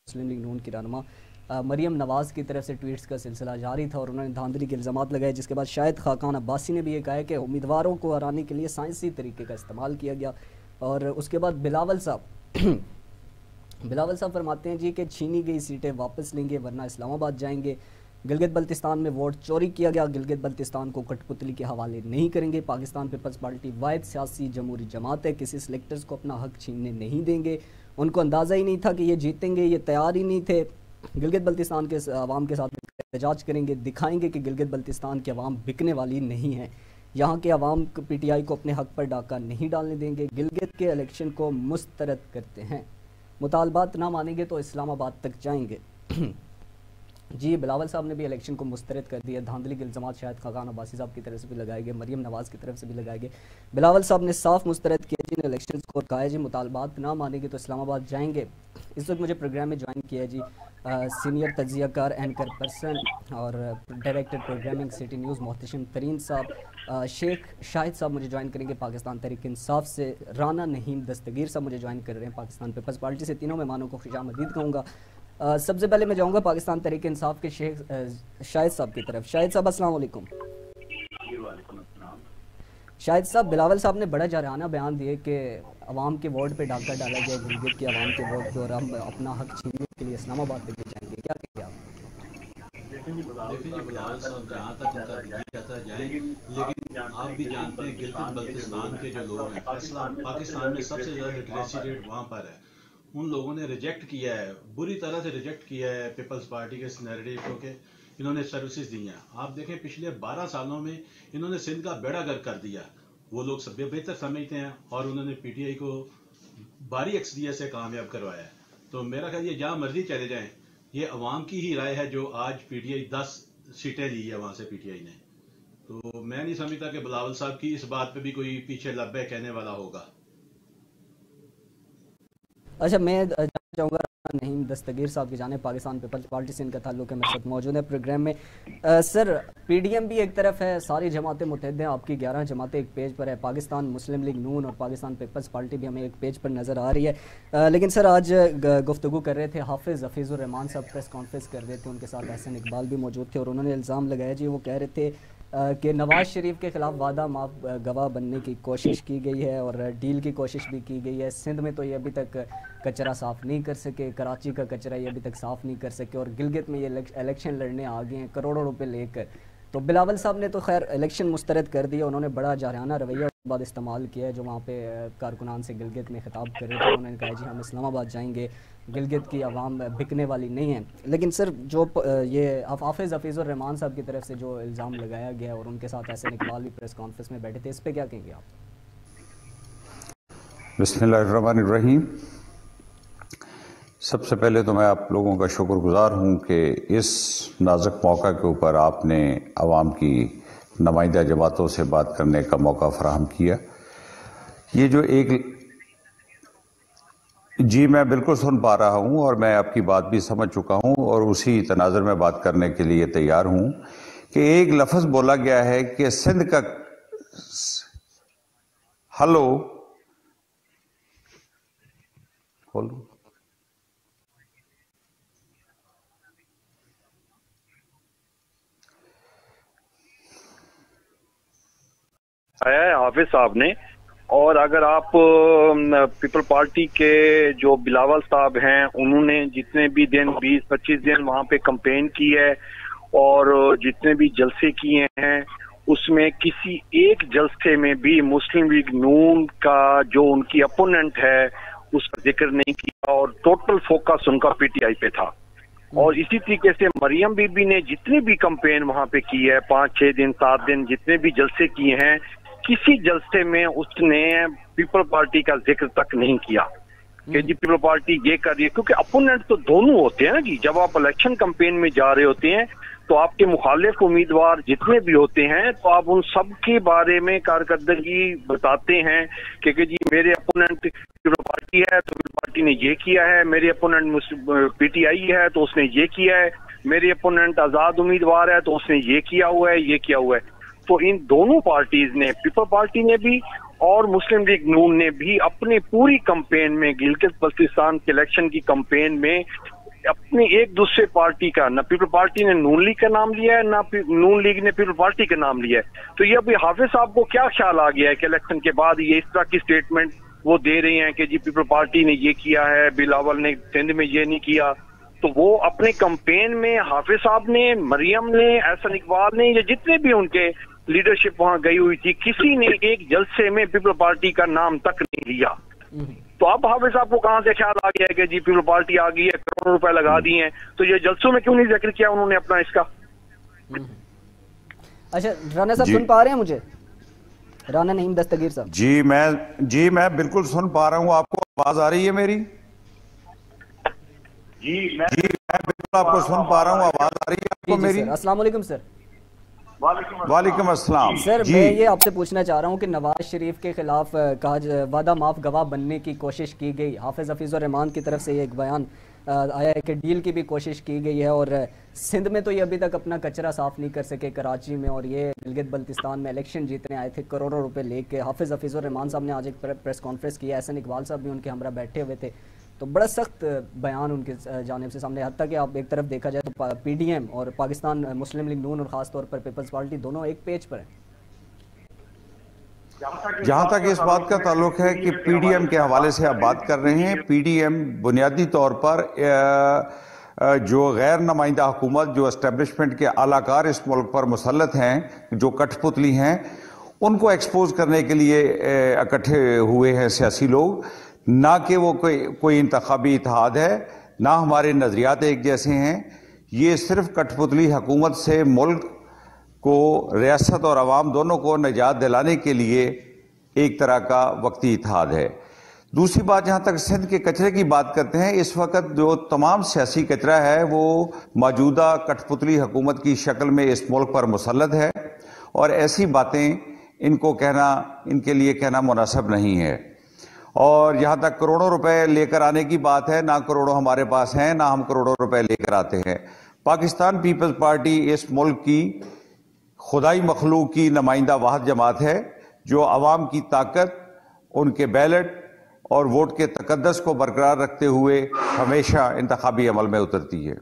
मुस्लिम league नून की रहनुमा मरियम नवाज़ की तरफ से ट्वीट्स का सिलसिला जारी था और उन्होंने धांधली के इल्ज़ामात लगाए, जिसके बाद शाहिद खाकान अब्बासी ने भी ये कहा है कि उम्मीदवारों को हराने के लिए साइंसी तरीके का इस्तेमाल किया गया। और उसके बाद बिलावल साहब फरमाते हैं जी कि छीनी गई सीटें वापस लेंगे वरना इस्लामाबाद जाएंगे। गिलगित बल्तिस्तान में वोट चोरी किया गया, गिलगित बल्तिस्तान को कठपुतली के हवाले नहीं करेंगे। पाकिस्तान पीपल्स पार्टी वाहिद सियासी जमहूरी जमात है, किसी सिलेक्टर्स को अपना हक छीनने नहीं देंगे। उनको अंदाज़ा ही नहीं था कि ये जीतेंगे, ये तैयार ही नहीं थे। गिलगित बल्तिस्तान के अवाम के साथ एहतजाज करेंगे, दिखाएंगे कि गिलगित बल्तिस्तान के अवाम बिकने वाली नहीं है। यहाँ के अवाम PTI को अपने हक पर डाका नहीं डालने देंगे। गिलगित के इलेक्शन को मुस्तरद करते हैं, मुतालबात ना मानेंगे तो इस्लामाबाद तक जाएंगे। जी बिलावल साहब ने भी इलेक्शन को मुस्तरद कर दिया। धांधली के इल्ज़ामात शाहिद खाकान अब्बासी साहब की तरफ से भी लगाए गए, मरियम नवाज़ की तरफ से भी लगाए गए। बिलावल साहब ने साफ मुस्तरद किया जी इलेक्शन को, कहा है जी मुतालबात ना मानेंगे तो इस्लामाबाद जाएंगे। इस वक्त मुझे प्रोग्राम में ज्वाइन किया है जी सीनियर तज्ज़ियाकार एंकर पर्सन और director programming city news Mohtashim Tareen साहब। शेख शाहिद साहब मुझे ज्वाइन करेंगे पाकिस्तान तहरीक इंसाफ से। राना नहीम दस्तगीर साहब मुझे ज्वाइन कर रहे हैं पाकिस्तान पीपल्स पार्टी से। तीनों मेहमानों को खुशामदीद कहूँगा। सबसे पहले मैं जाऊंगा पाकिस्तान तहरीक इंसाफ के शेख शाहिद साहब की तरफ। शाहिद साहब अस्सलाम वालेकुम। शाहिद साहब, बिलावल साहब ने बड़ा जारहाना बयान दिए कि अवाम के वोट पे डाका डाला गया, गिलगित के अवाम के वोट पे, और हम अपना हक छीनने के लिए इस्लामाबाद तक जाएंगे। क्या कहेंगे आप? देखिए जी बिलावल साहब जहाँ तक उनका कहता जाए, लेकिन आप भी जानते हैं गिलगित बल्तिस्तान के जो लोग हैं, पाकिस्तान में सबसे ज़्यादा लिटरेसी रेट वहाँ पर है। उन लोगों ने रिजेक्ट किया है, बुरी तरह से रिजेक्ट किया है पीपल्स पार्टी के इस नैरेटिव को कि इन्होंने सर्विसेज दी हैं। आप देखें पिछले 12 सालों में इन्होंने सिंध का बेड़ा गर्क कर दिया। वो लोग सब बेहतर समझते हैं और उन्होंने PTI को भारी अक्सरियत से कामयाब करवाया है। तो मेरा ख्याल ये जहाँ मर्जी चले जाएं, ये अवाम की ही राय है जो आज PTI 10 सीटें ली है वहां से PTI ने। तो मैं नहीं समझता कि बिलावल साहब की इस बात पे भी कोई पीछे लब्बे कहने वाला होगा। अच्छा, मैं चाहूँगा नहीम दस्तगीर साहब की जाने पाकिस्तान पीपल्स पार्टी से इनका ताल्लुक है, मेरे साथ मौजूद है प्रोग्राम में। सर, PDM भी एक तरफ है, सारी जमातें मुतहद हैं, आपकी 11 जमातें एक पेज पर है, पाकिस्तान मुस्लिम लीग नून और पाकिस्तान पीपल्स पार्टी भी हमें एक पेज पर नज़र आ रही है। लेकिन सर आज गुफ्तगू कर रहे थे हफीज़ुर रहमान साहब, प्रेस कॉन्फ्रेंस कर रहे थे, उनके साथ एहसन इकबाल भी मौजूद थे और उन्होंने इल्ज़ाम लगाया जी, वो कह रहे थे कि नवाज शरीफ के खिलाफ वादा माफ गवाह बनने की कोशिश की गई है और डील की कोशिश भी की गई है। सिंध में तो ये अभी तक कचरा साफ़ नहीं कर सके, कराची का कचरा ये अभी तक साफ़ नहीं कर सके, और गिलगित में ये इलेक्शन लड़ने आ गए हैं करोड़ों रुपए लेकर। तो बिलावल साहब ने तो खैर इलेक्शन मुस्तरद कर दिया, उन्होंने बड़ा जारहाना रवैया बाद इस्तेमाल किया है। जो वहाँ पे कारकुनान से गिलगित में खिताब कर रहे थे, उन्होंने कहा जी हम इस्लामाबाद जाएंगे, गिलगित की आवाम बिकने वाली नहीं है। लेकिन सर जो ये हफीज़ुर रहमान साहब की तरफ से जो इल्ज़ाम लगाया गया और उनके साथ एहसन इकबाल भी प्रेस कॉन्फ्रेंस में बैठे थे, इस पर क्या कहेंगे आप? बिस्मिल्लाहिर्रहमानिर्रहीम। सबसे पहले तो मैं आप लोगों का शुक्रगुजार हूँ कि इस नाजुक मौका के ऊपर आपने आवाम की नुमाइंदा जमातों से बात करने का मौका फराहम किया। ये जो एक जी मैं बिल्कुल सुन पा रहा हूँ और मैं आपकी बात भी समझ चुका हूँ और उसी तनाज़ुर में बात करने के लिए तैयार हूँ कि एक लफ्ज़ बोला गया है कि सिंध का हेलो खोलो आया है हाफिज साहब ने। और अगर आप पीपल पार्टी के जो बिलावल साहब हैं, उन्होंने जितने भी दिन 20-25 दिन वहां पे कैंपेन की है और जितने भी जलसे किए हैं, उसमें किसी एक जलसे में भी मुस्लिम लीग नून का जो उनकी अपोनेंट है उसका जिक्र नहीं किया और टोटल फोकस उनका PTI पे था। और इसी तरीके से मरियम बीबी ने जितनी भी कैंपेन वहां पे की है, 5-6 दिन 7 दिन जितने भी जलसे किए हैं, किसी जलसे में उसने पीपल पार्टी का जिक्र तक नहीं किया कि जी पीपल पार्टी ये कर रही है। क्योंकि अपोनेंट तो दोनों होते हैं ना जी, जब आप इलेक्शन कैंपेन में जा रहे होते हैं तो आपके मुखालिफ उम्मीदवार जितने भी होते हैं तो आप उन सब के बारे में कारकर्दगी बताते हैं कि जी मेरे अपोनेंट पीपल पार्टी है तो पीपल पार्टी ने ये किया है, मेरे अपोनेंट PTI है तो उसने ये किया है, मेरे अपोनेंट आजाद उम्मीदवार है तो उसने ये किया हुआ है, ये किया हुआ है। तो इन दोनों पार्टीज ने, पीपल पार्टी ने भी और मुस्लिम लीग नून ने भी अपनी पूरी कैंपेन में गिलगित बल्तिस्तान के इलेक्शन की कैंपेन में अपनी एक दूसरे पार्टी का, ना पीपल पार्टी ने नून लीग का नाम लिया है, ना नून लीग ने पीपल पार्टी का नाम लिया है। तो ये अभी हाफिज साहब को क्या ख्याल आ गया है कि इलेक्शन के बाद ये इस तरह की स्टेटमेंट वो दे रहे हैं कि जी पीपल पार्टी ने ये किया है, बिलावल ने सिंध में ये नहीं किया। तो वो अपने कैंपेन में हाफिज साहब ने, मरियम ने, एहसन इकबाल ने, ये जितने भी उनके लीडरशिप वहां गई हुई थी, किसी ने एक जलसे में पीपल पार्टी का नाम तक नहीं लिया। तो अब हाफिज साहब को कहां से ख्याल आ गया है कि जी पीपल पार्टी आ गई है, करोड़ों रुपए लगा दिए हैं, तो ये जलसों में क्यों नहीं जिक्र किया उन्होंने अपना इसका? अच्छा, राना साहब सुन पा रहे हैं मुझे? राना नईम दस्तगीर साहब। जी मैं बिल्कुल सुन पा रहा हूँ। आपको आवाज आ रही है मेरी? जी मैं बिल्कुल आपको सुन पा रहा हूँ। आवाज आ रही है आपको मेरी? अस्सलाम वालेकुम सर। वालेकुम अस्सलाम। सर मैं ये आपसे पूछना चाह रहा हूँ कि नवाज शरीफ के खिलाफ कहा वादा माफ गवाह बनने की कोशिश की गई। हाफिज हफीज़ुर रहमान की तरफ से ये एक बयान आया है कि डील की भी कोशिश की गई है, और सिंध में तो ये अभी तक अपना कचरा साफ नहीं कर सके कराची में, और ये गिलगित बल्तिस्तान में इलेक्शन जीतने आए थे करोड़ों रुपए लेके। हाफिज हफीज़ुर रहमान साहब ने आज एक प्रेस कॉन्फ्रेंस किया, एहसन इकबाल साहब भी उनके हमरा बैठे हुए थे, तो बड़ा सख्त बयान उनके जानिब से सामने। हत्ता कि आप एक तरफ देखा जाए तो पीडीएम और पाकिस्तान मुस्लिम लीग नून और ख़ास तौर पर पीपल्स पार्टी दोनों एक पेज पर हैं। जहां तक इस बात का ताल्लुक है कि पीडीएम के हवाले से आप बात कर रहे हैं, पीडीएम बुनियादी तौर पर जो गैर नुमाइंदा हुकूमत, जो एस्टेब्लिशमेंट के आलाकार इस मुल्क पर मुसल्लत हैं, जो कठपुतली हैं, उनको एक्सपोज करने के लिए इकट्ठे हुए हैं सियासी लोग। ना कि वो कोई इंतखाबी इत्तेहाद है, ना हमारे नज़रियात एक जैसे हैं। ये सिर्फ कठपुतली हुकूमत से मुल्क को, रियासत और अवाम दोनों को निजात दिलाने के लिए एक तरह का वक्ती इत्तेहाद है। दूसरी बात, जहाँ तक सिंध के कचरे की बात करते हैं, इस वक्त जो तमाम सियासी कचरा है वो मौजूदा कठपुतली हुकूमत की शक्ल में इस मुल्क पर मुसल्लत है, और ऐसी बातें इनको कहना, इनके लिए कहना मुनासिब नहीं है। और यहाँ तक करोड़ों रुपए लेकर आने की बात है, ना करोड़ों हमारे पास हैं, ना हम करोड़ों रुपए लेकर आते हैं। पाकिस्तान पीपल्स पार्टी इस मुल्क की खुदाई मखलूक की नुमाइंदा वाहिद जमात है जो अवाम की ताकत, उनके बैलेट और वोट के तकद्दस को बरकरार रखते हुए हमेशा इंतखाबी अमल में उतरती है।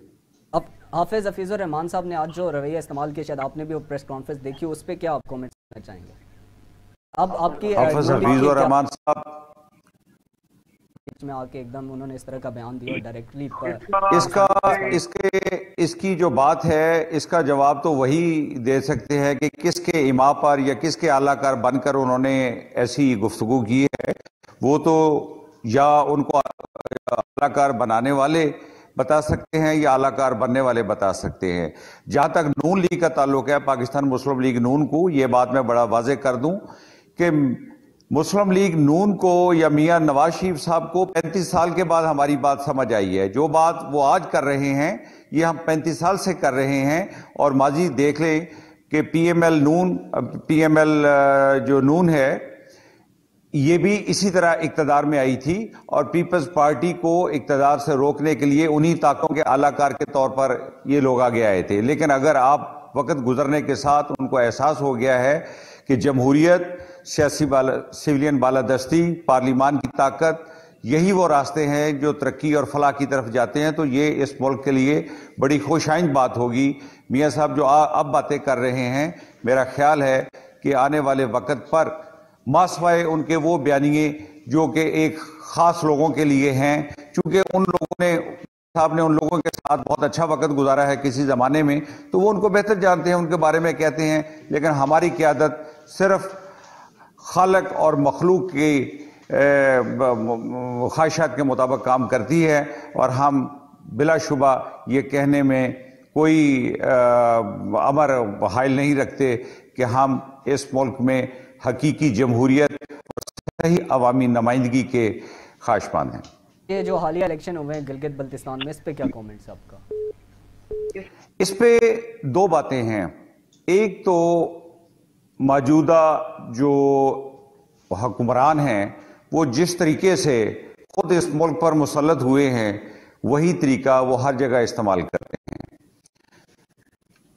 अब हाफिज हफीज़ुर रहमान साहब ने आज जो रवैया इस्तेमाल किया, शायद आपने भी वो प्रेस कॉन्फ्रेंस देखी, उस पर क्या आप कमेंट करना चाहेंगे? अब आपकी हाफिज हफीज़ुर रहमान साहब में आके एकदम उन्होंने इस तरह का बयान दिया डायरेक्टली। इसकी जो बात है, इसका जवाब तो वही दे सकते हैं कि किसके इमा पर या किसके आलाकार बनकर उन्होंने ऐसी गुफ्तगू की है। वो तो या उनको आलाकार बनाने वाले बता सकते हैं या आलाकार बनने वाले बता सकते हैं। जहाँ तक नून लीग का ताल्लुक है, पाकिस्तान मुस्लिम लीग नून को, ये बात मैं बड़ा वाज़ेह कर दूं कि मुस्लिम लीग नून को या मियां नवाज शरीफ साहब को 35 साल के बाद हमारी बात समझ आई है। जो बात वो आज कर रहे हैं, ये हम 35 साल से कर रहे हैं। और माजी देख लें कि पीएमएल जो नून है, ये भी इसी तरह इक़्तिदार में आई थी, और पीपल्स पार्टी को इक़्तिदार से रोकने के लिए उन्हीं ताकों के आलाकार के तौर पर ये लोग आगे आए थे। लेकिन अगर आप वक्त गुजरने के साथ उनको एहसास हो गया है कि जमहूरियत, सिविलियन बालादस्ती, पार्लिमान की ताकत, यही वो रास्ते हैं जो तरक्की और फलाह की तरफ जाते हैं, तो ये इस मुल्क के लिए बड़ी खुशाइंद बात होगी। मियाँ साहब जो अब बातें कर रहे हैं, मेरा ख्याल है कि आने वाले वक्त पर मासवाए उनके वो बयानिए जो कि एक ख़ास लोगों के लिए हैं, चूँकि उन लोगों ने साहब ने उन लोगों के साथ बहुत अच्छा वक्त गुजारा है किसी ज़माने में, तो वो उनको बेहतर जानते हैं, उनके बारे में कहते हैं। लेकिन हमारी क़यादत सिर्फ खालक और मखलूक की ख्वाहिशात के मुताबिक काम करती है, और हम बिलाशुबा ये कहने में कोई अमर हाइल नहीं रखते कि हम इस मुल्क में हकीकी जमहूरियत और सही अवामी नुमाइंदगी के ख्वाहिशमंद हैं। ये जो हालिया इलेक्शन हुए हैं गिलगित बल्तिस्तान में, इस पे क्या कमेंट्स आपका? इस पे दो बातें हैं। एक तो मौजूदा जो हुक्मरान हैं वो जिस तरीके से खुद इस मुल्क पर मुसल्लत हुए हैं, वही तरीका वो हर जगह इस्तेमाल करते हैं।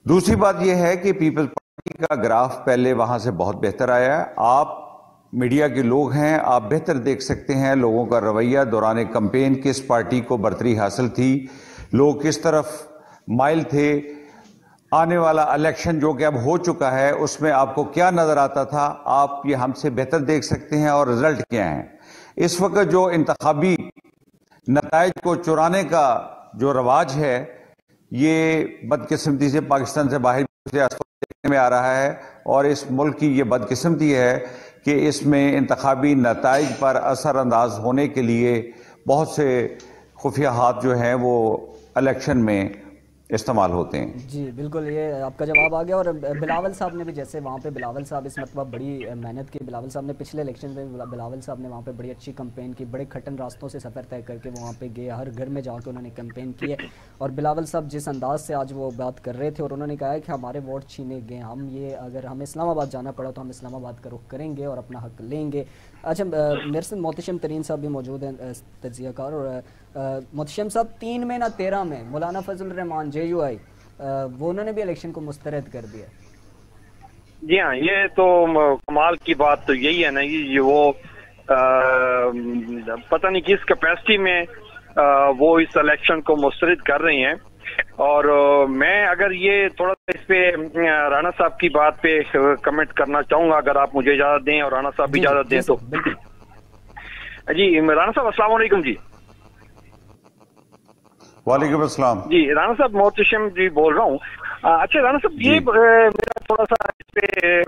दूसरी बात यह है कि पीपल्स पार्टी का ग्राफ पहले वहां से बहुत बेहतर आया है। आप मीडिया के लोग हैं, आप बेहतर देख सकते हैं लोगों का रवैया दौरान कैंपेन, किस पार्टी को बरतरी हासिल थी। लोग किस तरफ माइल थे, आने वाला इलेक्शन जो कि अब हो चुका है उसमें आपको क्या नजर आता था, आप ये हमसे बेहतर देख सकते हैं, और रिजल्ट क्या है। इस वक्त जो इंतखाबी नताइज को चुराने का जो रवाज है, ये बदकिस्मती से पाकिस्तान से बाहर देखने में आ रहा है, और इस मुल्क की ये बदकिस्मती है कि इसमें इंतखाबी नताइज पर असरअंदाज होने के लिए बहुत से खुफिया हाथ जो हैं वो इलेक्शन में इस्तेमाल होते हैं। जी बिल्कुल, ये आपका जवाब आ गया। और बिलावल साहब ने भी, जैसे वहाँ पे बिलावल साहब इस मरतबा बड़ी मेहनत की। बिलावल साहब ने पिछले इलेक्शन में बिलावल साहब ने वहाँ पे बड़ी अच्छी कैंपेन की, बड़े खटन रास्तों से सफ़र तय करके वहाँ पे गए, हर घर में जाकर उन्होंने कैंपेन की है। और बिलावल साहब जिस अंदाज से आज वो बात कर रहे थे, और उन्होंने कहा है कि हमारे वोट छीने गए, हम ये अगर हमें इस्लामाबाद जाना पड़ा तो हम इस्लामाबाद का रुख करेंगे और अपना हक लेंगे। अच्छा, मेरे से मोहतशम तरीन साहब भी मौजूद हैं, तज्ज़ियाकार। और मोहतशम साहब, 3 में ना 13 में मौलाना फजल रहमान JUI वो उन्होंने भी इलेक्शन को मुस्तरद कर दिया। जी हाँ, ये तो कमाल की बात तो यही है ना, ये वो पता नहीं किस कैपेसिटी में वो इस इलेक्शन को मुस्तरद कर रही हैं। और मैं अगर ये थोड़ा सा इस पे राणा साहब की बात पे कमेंट करना चाहूंगा, अगर आप मुझे इजाजत दें और राणा साहब भी इजाजत दें तो। जी राणा साहब, अस्सलाम वालेकुम। जी वालेकुम अस्सलाम। जी राणा साहब, मोहतशम जी बोल रहा हूँ। अच्छा राणा साहब, ये मेरा थोड़ा सा इस पे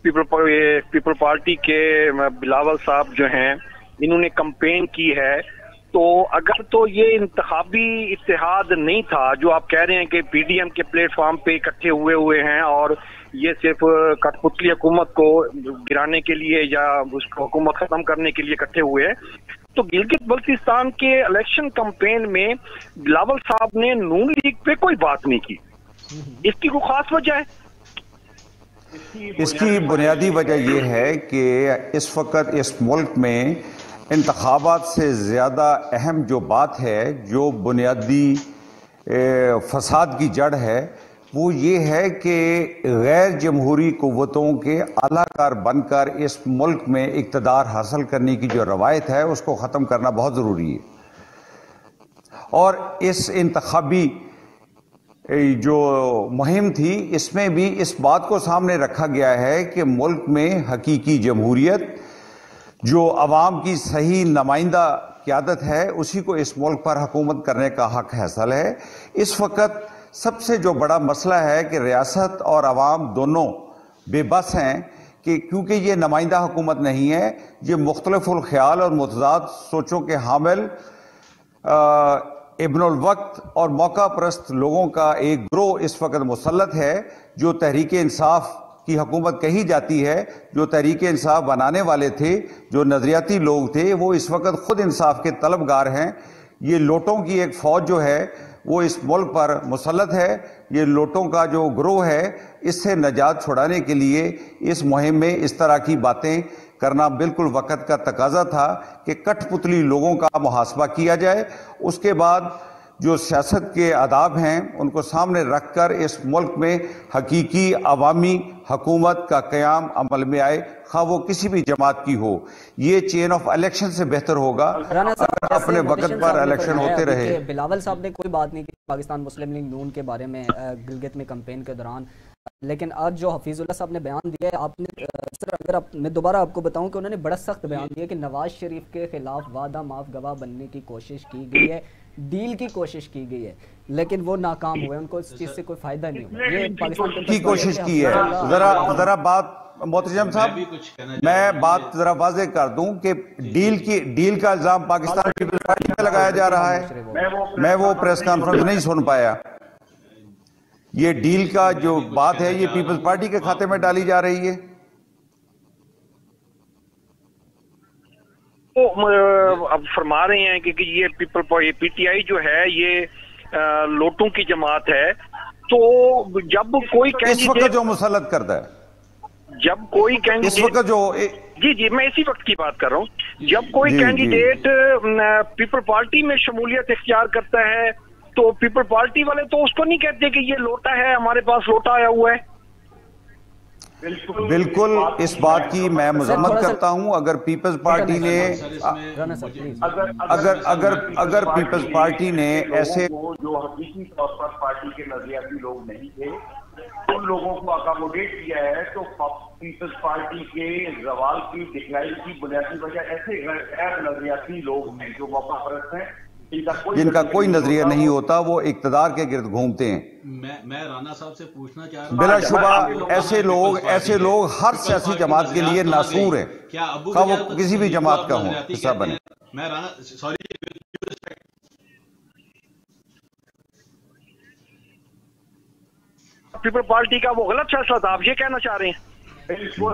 पीपल पार्टी के बिलावल साहब जो हैं, इन्होंने कैंपेन की है, तो अगर तो ये इंतखाबी इत्तेहाद नहीं था जो आप कह रहे हैं कि PDM के प्लेटफॉर्म पे इकट्ठे हुए हैं और ये सिर्फ कठपुतली हुकूमत को गिराने के लिए या उसको हुकूमत खत्म करने के लिए इकट्ठे हुए हैं, तो गिलगित बल्तिस्तान के इलेक्शन कैंपेन में बिलावल साहब ने नून लीग पे कोई बात नहीं की। इसकी कोई खास वजह है? इसकी बुनियादी वजह यह है कि इस वक्त इस मुल्क में इंतखाबात से ज़्यादा अहम जो बात है, जो बुनियादी फसाद की जड़ है, वो ये है कि गैर जमहूरी क़ुव्वतों के आलाकार बनकर इस मुल्क में इक़्तिदार हासिल करने की जो रवायत है उसको ख़त्म करना बहुत ज़रूरी है। और इस इंतखाबी जो मुहिम थी, इसमें भी इस बात को सामने रखा गया है कि मुल्क में हकीकी जमहूरियत, जो अवाम की सही नुमाइंदा क़यादत है, उसी को इस मुल्क पर हुकूमत करने का हक हासिल है। इस वक्त सबसे जो बड़ा मसला है कि रियासत और अवाम दोनों बेबस हैं, कि क्योंकि ये नुमाइंदा हुकूमत नहीं है, ये मुख्तलिफुल ख्याल और मुतज़ाद सोचों के हामिल इब्नुल वक्त और मौका परस्त लोगों का एक ग्रोह इस वक्त मुसल्लत है, जो तहरीक इंसाफ की हुकूमत कही जाती है। जो तहरीक इंसाफ बनाने वाले थे, जो नजरियाती लोग थे, वो इस वक्त खुद इंसाफ के तलबगार हैं। ये लोटों की एक फौज जो है वो इस मुल्क पर मुसल्लत है। ये लोटों का जो ग्रोह है, इससे निजात छुड़ाने के लिए इस मुहिम में इस तरह की बातें करना बिल्कुल वक्त का तकाजा था कि कठपुतली लोगों का मुहासबा किया जाए। उसके बाद जो सियासत के आदाब हैं उनको सामने रखकर इस मुल्क में हकीकी अवामी हुकूमत का क़याम अमल में आए, खा वो किसी भी जमात की हो। ये चेन ऑफ इलेक्शन से बेहतर होगा अगर अपने वक्त पर इलेक्शन होते रहे। बिलावल साहब ने कोई बात नहीं की पाकिस्तान मुस्लिम लीग नून के बारे में गिलगित में कैंपेन के दौरान, लेकिन आज जो हफीजुल्लाह साहब ने बयान दिया है, आपने सर अगर मैं दोबारा आपको बताऊं कि उन्होंने बड़ा सख्त बयान दिया कि नवाज शरीफ के खिलाफ वादा माफ गवाह बनने की कोशिश की गई है, डील की कोशिश की गई है, लेकिन वो नाकाम हुए, उनको इस चीज से कोई फायदा नहीं हुआ। ये पाकिस्तान की कोशिश की है। जरा बात मोहतरम साहब, मैं बात जरा वाज़ेह कर दूं कि डील का इल्जाम पाकिस्तान पीपल्स पार्टी पे लगाया जा रहा है। मैं वो प्रेस कॉन्फ्रेंस नहीं सुन पाया। ये डील का जो बात है ये पीपल्स पार्टी के खाते में डाली जा रही है। तो अब फरमा रहे हैं कि ये PTI जो है ये लोटों की जमात है। तो जब कोई इस वक्त जो मुसल्लत करता है, जब कोई कैंडिडेट इस वक्त जो जी मैं इसी वक्त की बात कर रहा हूँ, जब कोई कैंडिडेट पीपल पार्टी में शमूलियत इख्तियार करता है तो पीपल पार्टी वाले तो उसको नहीं कहते कि ये लोटा है, हमारे पास लोटा आया हुआ है। बिल्कुल इस बात की मैं मजम्मत करता हूं। अगर पीपल्स पार्टी ने अगर पीपल्स पार्टी ने ऐसे जो हकीकी तौर पर पार्टी के नजरियाती लोग नहीं थे उन लोगों को अकोमोडेट किया है, तो पीपल्स पार्टी के जवाल की डिक्लाइन की बुनियादी वजह ऐसे गैर नजरियाती लोग हैं जो मौका परस्त हैं, जिनका कोई नजरिया नहीं होता, वो इक्तदार के गिर्द घूमते हैं। मैं राना साहब से पूछना चाह रहा हूं, बिलाशुबा ऐसे लोग हर सियासी जमात के लिए नासूर है, क्या अब्बू वो किसी भी जमात का हो हिस्सा बने। मैं राना सॉरी पीपल पार्टी का वो गलत फैसला था, आप ये कहना चाह रहे हैं?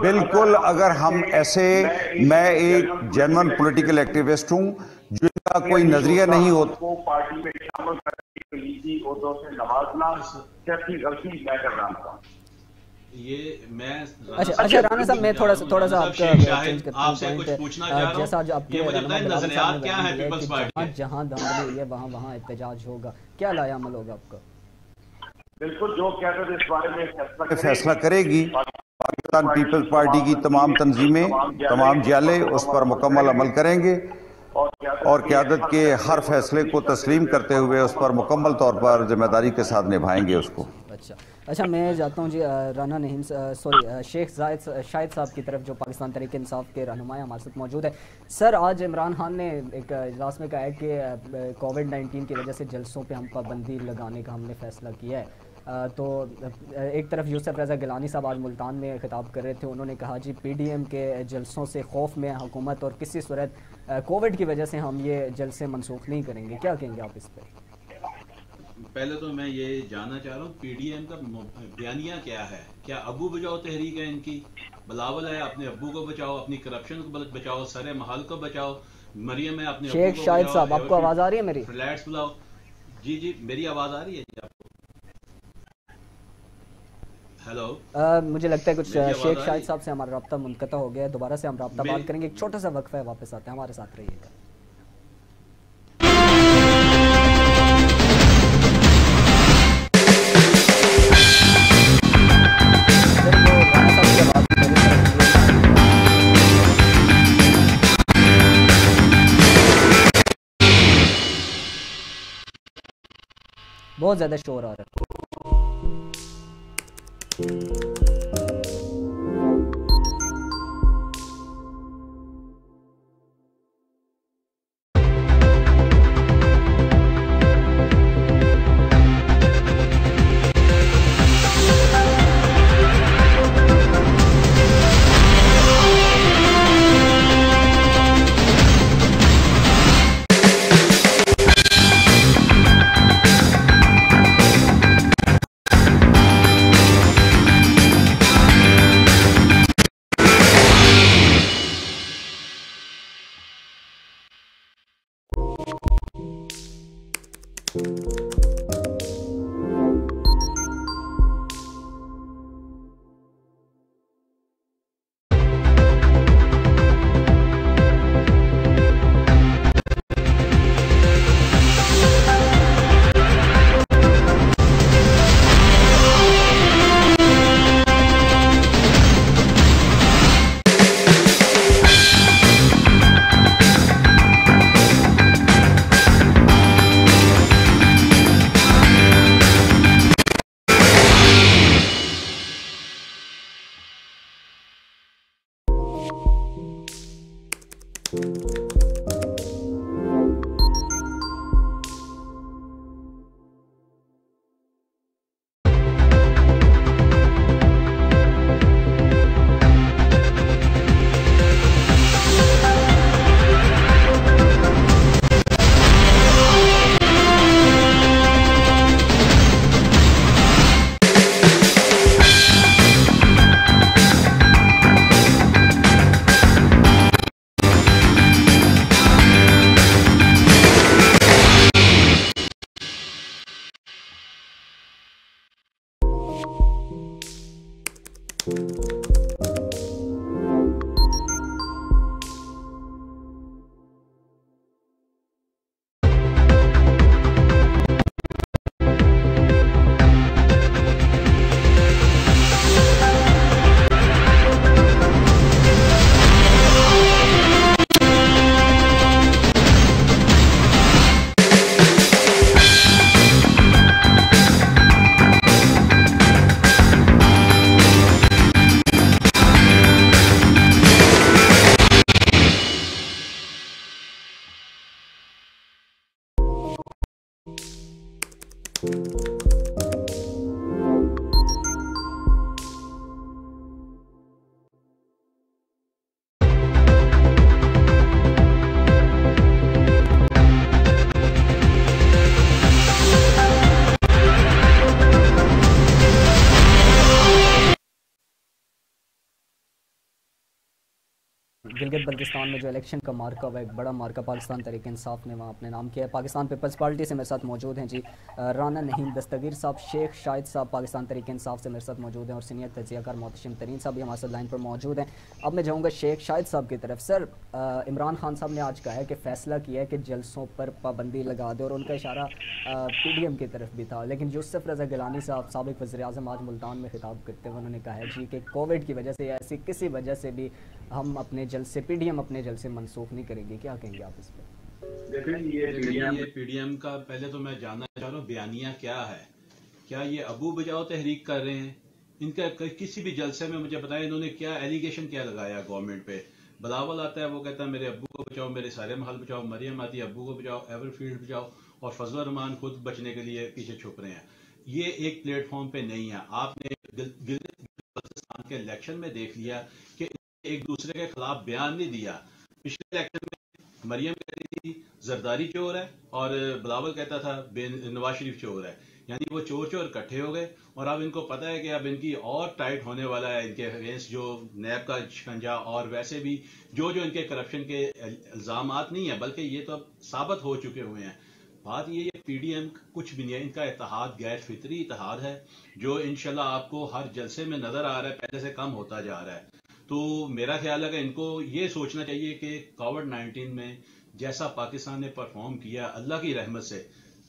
बिल्कुल। अगर हम ऐसे, मैं एक जेन्युइन पॉलिटिकल एक्टिविस्ट हूं, जिनका कोई नजरिया नहीं होता, पार्टी में शामिल करने के लिए उहदों से नवाजना सियासी गलती मैं कर रहा था। ये मैं अच्छा राणा साहब, मैं थोड़ा सा आपसे कुछ पूछना चाह रहा हूं। जैसा जो आपके नजरियात क्या है पीपल्स पार्टी, जहां दांगली हुई है वहां एहतजाज होगा, क्या लाया अमल होगा आपका? बिल्कुल, जो क्यादत इस बारे में फैसला करेगी, पाकिस्तान पीपल्स पार्टी की तमाम तंजीमें, तमाम जाले उस पर मुकम्मल अमल करेंगे और क्यादत के हर फैसले को तस्लीम करते हुए उस पर मुकम्मल तौर पर जिम्मेदारी के साथ निभाएंगे उसको। अच्छा मैं जाता हूँ जी राना नहीम, सॉरी शेख शाहिद साहब की तरफ, जो पाकिस्तान तहरीक इंसाफ के रहनुमा हमारे साथ मौजूद है। सर, आज इमरान खान ने एक इजलास में कहा है कि कोविड-19 की वजह से जलसों पे हम पाबंदी लगाने का हमने फैसला किया है। तो एक तरफ यूसुफ रज़ा गिलानी साहब आज मुल्तान में खिताब कर रहे थे, उन्होंने कहा जी पीडीएम के जलसों से खौफ में हुकूमत और किसी सूरत कोविड की वजह से हम ये जलसे मनसूख नहीं करेंगे, क्या कहेंगे आप इस पर? पहले तो मैं ये जानना चाह रहा हूँ पीडीएम का बयानिया क्या है? क्या अब्बू बचाओ तहरीक है इनकी? बिलावल है, अपने अब्बू को बचाओ, अपनी करप्शन को बचाओ, सरे महल को बचाओ, मरियम है अपने शेख शाहिद साहब, आपको आवाज आ रही है मेरी? फ्लैट्स बुलाओ। जी मेरी आवाज आ रही है आपको? हेलो, मुझे लगता है कुछ शेख शाहिद साहब से हमारा राब्ता मुनक़ता हो गया है, दोबारा से हम राब्ता बात करेंगे। एक छोटा सा वक्फा है, वापस आते हैं, हमारे साथ रहिएगा। बहुत ज्यादा शोर आ रहा है। गिलगित बल्तिस्तान में जो इलेक्शन का मार्का हुआ, एक बड़ा मार्का पाकिस्तान तहरीक इंसाफ ने वहाँ अपने नाम किया है। पाकिस्तान पीपल्स पार्टी से मेरे साथ मौजूद हैं जी राना नहीम दस्तगीर साहब, शेख शाहिद साहब पाकिस्तान तहरीक इंसाफ से मेरे साथ मौजूद हैं, और सीनियर तजियाकार मोहतशिम तरीन साहब भी हमारे साथ लाइन पर मौजूद हैं। अब मैं जाऊँगा शेख शाहिद साहब की तरफ। सर, इमरान खान साहब ने आज कहा है कि फ़ैसला किया है कि जलसों पर पाबंदी लगा दे, और उनका इशारा PDM की तरफ भी था। लेकिन यूसुफ रज़ा गिलानी साहब साबिक़ वज़ीर-ए-आज़म आज मुल्तान में खिताब करते हुए उन्होंने कहा है जी कि कोविड की वजह से या ऐसी किसी वजह से भी हम अपने जलसे PDM अपने जलसे मनसूख नहीं करेंगे। क्या कहेंगे आप इस पर? देखिए ये PDM का पहले तो मैं जानना चाह रहा हूँ बयानिया क्या है। क्या ये अबू बजाओ तहरीक कर रहे हैं? इनका किसी भी जलसे में मुझे बताएं इन्होंने क्या एलिगेशन क्या लगाया गवर्नमेंट पे। बिलावल आता है, वो कहता है मेरे अब्बू को बचाओ, मेरे सारे महल बचाओ। मरियम आती है, अब्बू को बचाओ, एवरफील्ड बचाओ, और फजल रहमान खुद बचने के लिए पीछे छुप रहे हैं। ये एक प्लेटफॉर्म पे नहीं है। आपने बल्तिस्तान के इलेक्शन में देख लिया कि एक दूसरे के खिलाफ बयान नहीं दिया। पिछले इलेक्शन में मरियम कहती थी जरदारी चोर है, और बिलावल कहता था नवाज शरीफ चोर है। यानी वो चोर चोर इकट्ठे हो गए, और अब इनको पता है कि अब इनकी और टाइट होने वाला है इनके अगेंस्ट जो नैब का शिकंजा, और वैसे भी जो इनके करप्शन के इल्जामात नहीं है बल्कि ये तो अब साबित हो चुके हुए हैं। बात ये PDM कुछ भी नहीं है, इनका इत्तेहाद गैर फितरी इत्तेहाद है जो इंशाल्लाह आपको हर जलसे में नजर आ रहा है, पहले से कम होता जा रहा है। तो मेरा ख्याल है कि इनको ये सोचना चाहिए कि कोविड-19 में जैसा पाकिस्तान ने परफॉर्म किया, अल्लाह की रहमत से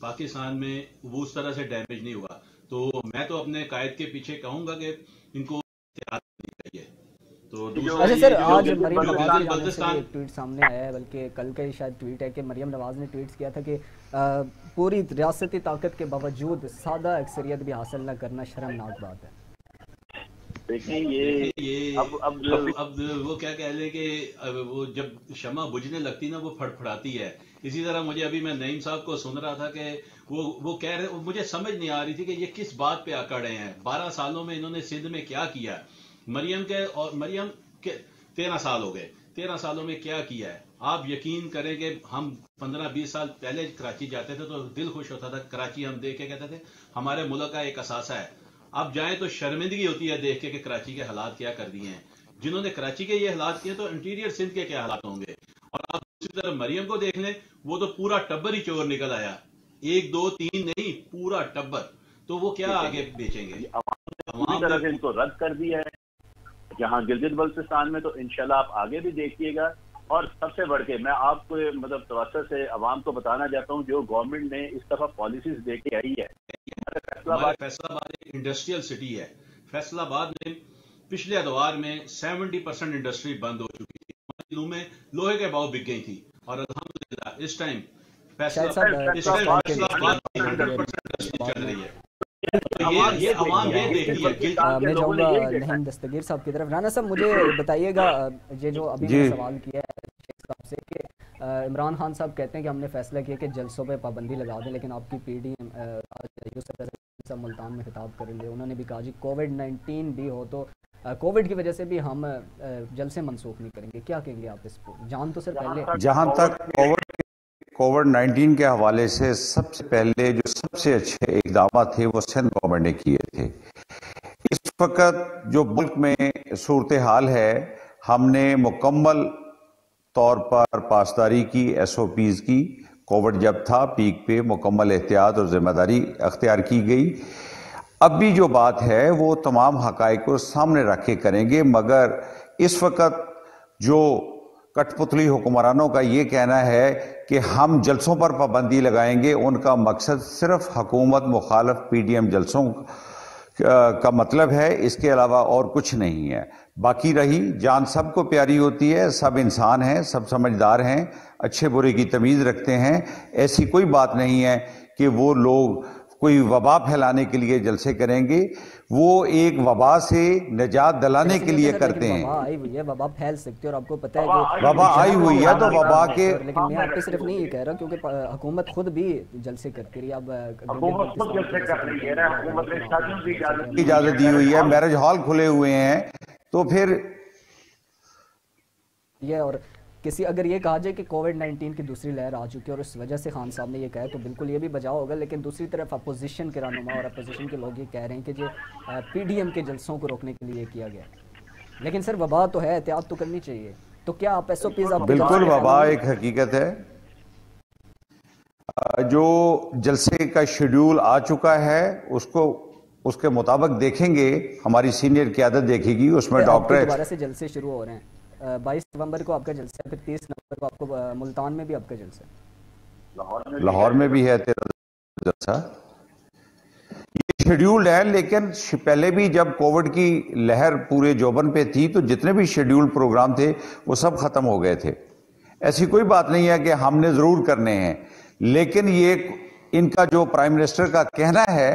पाकिस्तान में वो उस तरह से डैमेज नहीं हुआ। तो मैं तो अपने कायद के पीछे कहूंगा कि इनको इत्तेहाद करनी चाहिए। तो अच्छा सर, आज मरियम नवाज का एक ट्वीट सामने आया है, बल्कि कल का ही शायद ट्वीट है कि मरियम नवाज ने ट्वीट किया था कि पूरी रियासती ताकत के बावजूद सादा अक्सरियत भी हासिल न करना शर्मनाक बात है। देखिए ये अब वो क्या कह ले कि वो जब शमा बुझने लगती ना वो फड़फड़ाती है। इसी तरह मुझे अभी मैं नईम साहब को सुन रहा था कि वो कह रहे, मुझे समझ नहीं आ रही थी कि ये किस बात पे अकड़ रहे हैं। 12 सालों में इन्होंने सिंध में क्या किया? मरियम के 13 साल हो गए। 13 सालों में क्या किया है? आप यकीन करें कि हम 15-20 साल पहले कराची जाते थे तो दिल खुश होता था। कराची हम देख के कहते थे हमारे मुल्क का एक असासा है। अब जाएं तो शर्मिंदगी होती है देख के कि कराची के हालात क्या कर दिए हैं। जिन्होंने कराची के ये हालात किए तो इंटीरियर सिंध के क्या हालात होंगे। और आप दूसरी तरफ मरियम को देख लें, वो तो पूरा टब्बर ही चोर निकल आया, 1 2 3 नहीं, पूरा टब्बर। तो वो क्या आगे बेचेंगे? तरह से इनको रद्द कर दिया है। जहां गिलगित बल्तिस्तान में तो इंशाल्लाह आप आगे भी देखिएगा। और सबसे बढ़ के मैं आपको मतलब तवज्जो से अवाम को बताना चाहता हूँ, जो गवर्नमेंट ने इस दफा पॉलिसीज लेके आई है। फैसलाबाद एक इंडस्ट्रियल सिटी है। फैसलाबाद में पिछले अदवार में 70% इंडस्ट्री बंद हो चुकी थी। दिनों में लोहे के भाव बिक गई थी, और अल्हम्दुलिल्लाह इस टाइम फैसलाबाद 100% चल रही है। ये अवाम ये देख रही है। मैं जाऊंगा नहीम दस्तगीर साहब की तरफ। राना साहब, मुझे बताइएगा, ये जो अभी मैंने सवाल किया है शेख साहब से कि इमरान खान साहब कहते हैं कि हमने फैसला किया कि जलसों पे पाबंदी लगा दें, लेकिन आपकी PDM यूसुफ रज़ा साहब मुल्तान में खिताब करेंगे। उन्होंने भी कहा जी कोविड-19 भी हो तो कोविड की वजह से भी हम जलसे मनसूख नहीं करेंगे। क्या कहेंगे आप इस पर? जान तो सर पहले जहां तक कोविड-19 के हवाले से सबसे पहले जो सबसे अच्छे इकदाम थे वो सिंध गवर्नमेंट ने किए थे। इस वक्त जो मुल्क में सूरत हाल है, हमने मुकम्मल तौर पर पासदारी की, SOPs की। कोविड जब था पीक पे मुकम्मल एहतियात और जिम्मेदारी अख्तियार की गई। अब भी जो बात है वो तमाम हकाइक को सामने रख के करेंगे, मगर इस वक्त जो कठपुतली हुक्मरानों का ये कहना है कि हम जलसों पर पाबंदी लगाएंगे, उनका मकसद सिर्फ हुकूमत मुखालफ PDM जलसों का मतलब है, इसके अलावा और कुछ नहीं है। बाकी रही जान सबको प्यारी होती है, सब इंसान हैं, सब समझदार हैं, अच्छे बुरे की तमीज़ रखते हैं। ऐसी कोई बात नहीं है कि वो लोग कोई वबा फैलाने के लिए जलसे करेंगे। वो एक वबा से निजात दिलाने के लिए करते हैं। वबा आई हुई है, वबा फैल सकती है, और आपको पता है कि वबा आई हुई है तो वबा के, लेकिन मैं आपको सिर्फ नहीं ये कह रहा क्योंकि हुकूमत खुद भी जलसे करती रही। अब इजाजत दी हुई है, मैरिज हॉल खुले हुए हैं, तो फिर ये और किसी अगर ये कहा जाए कि कोविड-19 की दूसरी लहर आ चुकी है और उस वजह से खान साहब ने ये कहा तो बिल्कुल ये भी बचाव होगा। लेकिन दूसरी तरफ अपोजिशन के रहनुमा और अपोजिशन के लोग ये कह रहे हैं कि जो PDM के जलसों को रोकने के लिए किया गया। लेकिन सर वबा तो है, एहतियात तो करनी चाहिए। तो क्या आप SOPs आप बिल्कुल बाबा, एक हकीकत है, जो जलसे का शेड्यूल आ चुका है उसको उसके मुताबिक देखेंगे, हमारी सीनियर क़यादत देखेगी, उसमें डॉक्टर दोबारा से जलसे शुरू हो रहे हैं। 22 नवंबर को आपका जलसा है, फिर 30 नवंबर को आपको मुल्तान में भी आपका जलसा है, लाहौर में भी है तेरा जलसा। ये शेड्यूल्ड है, लेकिन पहले भी जब कोविड की लहर पूरे जोबन पे थी तो जितने भी शेड्यूल्ड प्रोग्राम थे वो सब खत्म हो गए थे। ऐसी कोई बात नहीं है कि हमने जरूर करने हैं, लेकिन ये इनका जो प्राइम मिनिस्टर का कहना है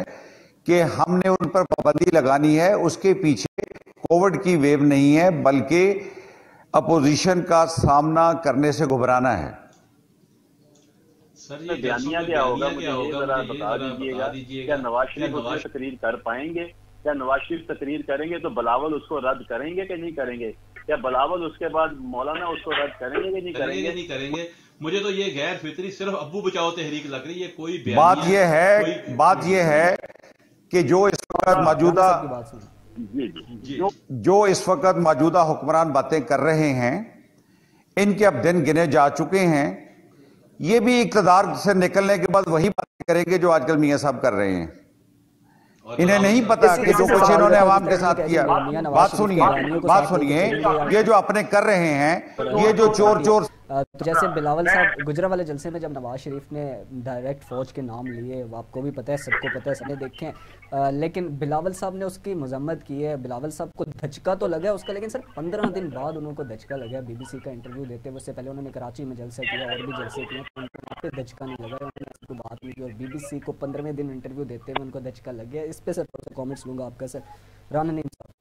कि हमने उन पर पाबंदी लगानी है, उसके पीछे कोविड की वेव नहीं है बल्कि अपोजिशन का सामना करने से घबराना है। सर, ये बयानिया क्या होगा, मुझे ये जरा बता दीजिएगा, क्या नवाज शरीफ उसमें तकरीर कर पाएंगे? क्या नवाज शरीफ तकरीर करेंगे तो बिलावल उसको रद्द करेंगे कि नहीं करेंगे? क्या बिलावल उसके बाद मौलाना उसको रद्द करेंगे कि नहीं करेंगे? नहीं करेंगे। मुझे तो ये गैर फितरी सिर्फ अब्बू बचाओ तहरीक लग रही है। कोई बात ये है कि जो इस वक्त मौजूदा जो इस वक्त मौजूदा हुक्मरान बातें कर रहे हैं, इनके अब दिन गिने जा चुके हैं। ये भी इक़्तिदार से निकलने के बाद वही बातें करेंगे जो आजकल मियां साहब कर रहे हैं। इन्हें नहीं पता कि जो कुछ इन्होंने अवाम के साथ किया। बात सुनिए, ये जो अपने कर रहे हैं, ये जो चोर तो जैसे बिलावल साहब गुजरावाला जलसे में जब नवाज शरीफ ने डायरेक्ट फौज के नाम लिए, आपको भी पता है, सबको पता है, सबने देखे हैं, लेकिन बिलावल साहब ने उसकी मजम्मत की है। बिलावल साहब को धचका तो लगा उसका, लेकिन सर 15 दिन बाद उनको धचका लगा। BBC का इंटरव्यू देते, उससे पहले उन्होंने कराची में जलसा किया और भी जलसे किए, तो उनको पे धचका नहीं लगा, उन्होंने ऐसी कोई बात नहीं की। और BBC को 15वें दिन इंटरव्यू देते हुए उनको धचका लग गया। इस पर सर कॉमेंट्स लूँगा आपका। सर राना नईम साहब।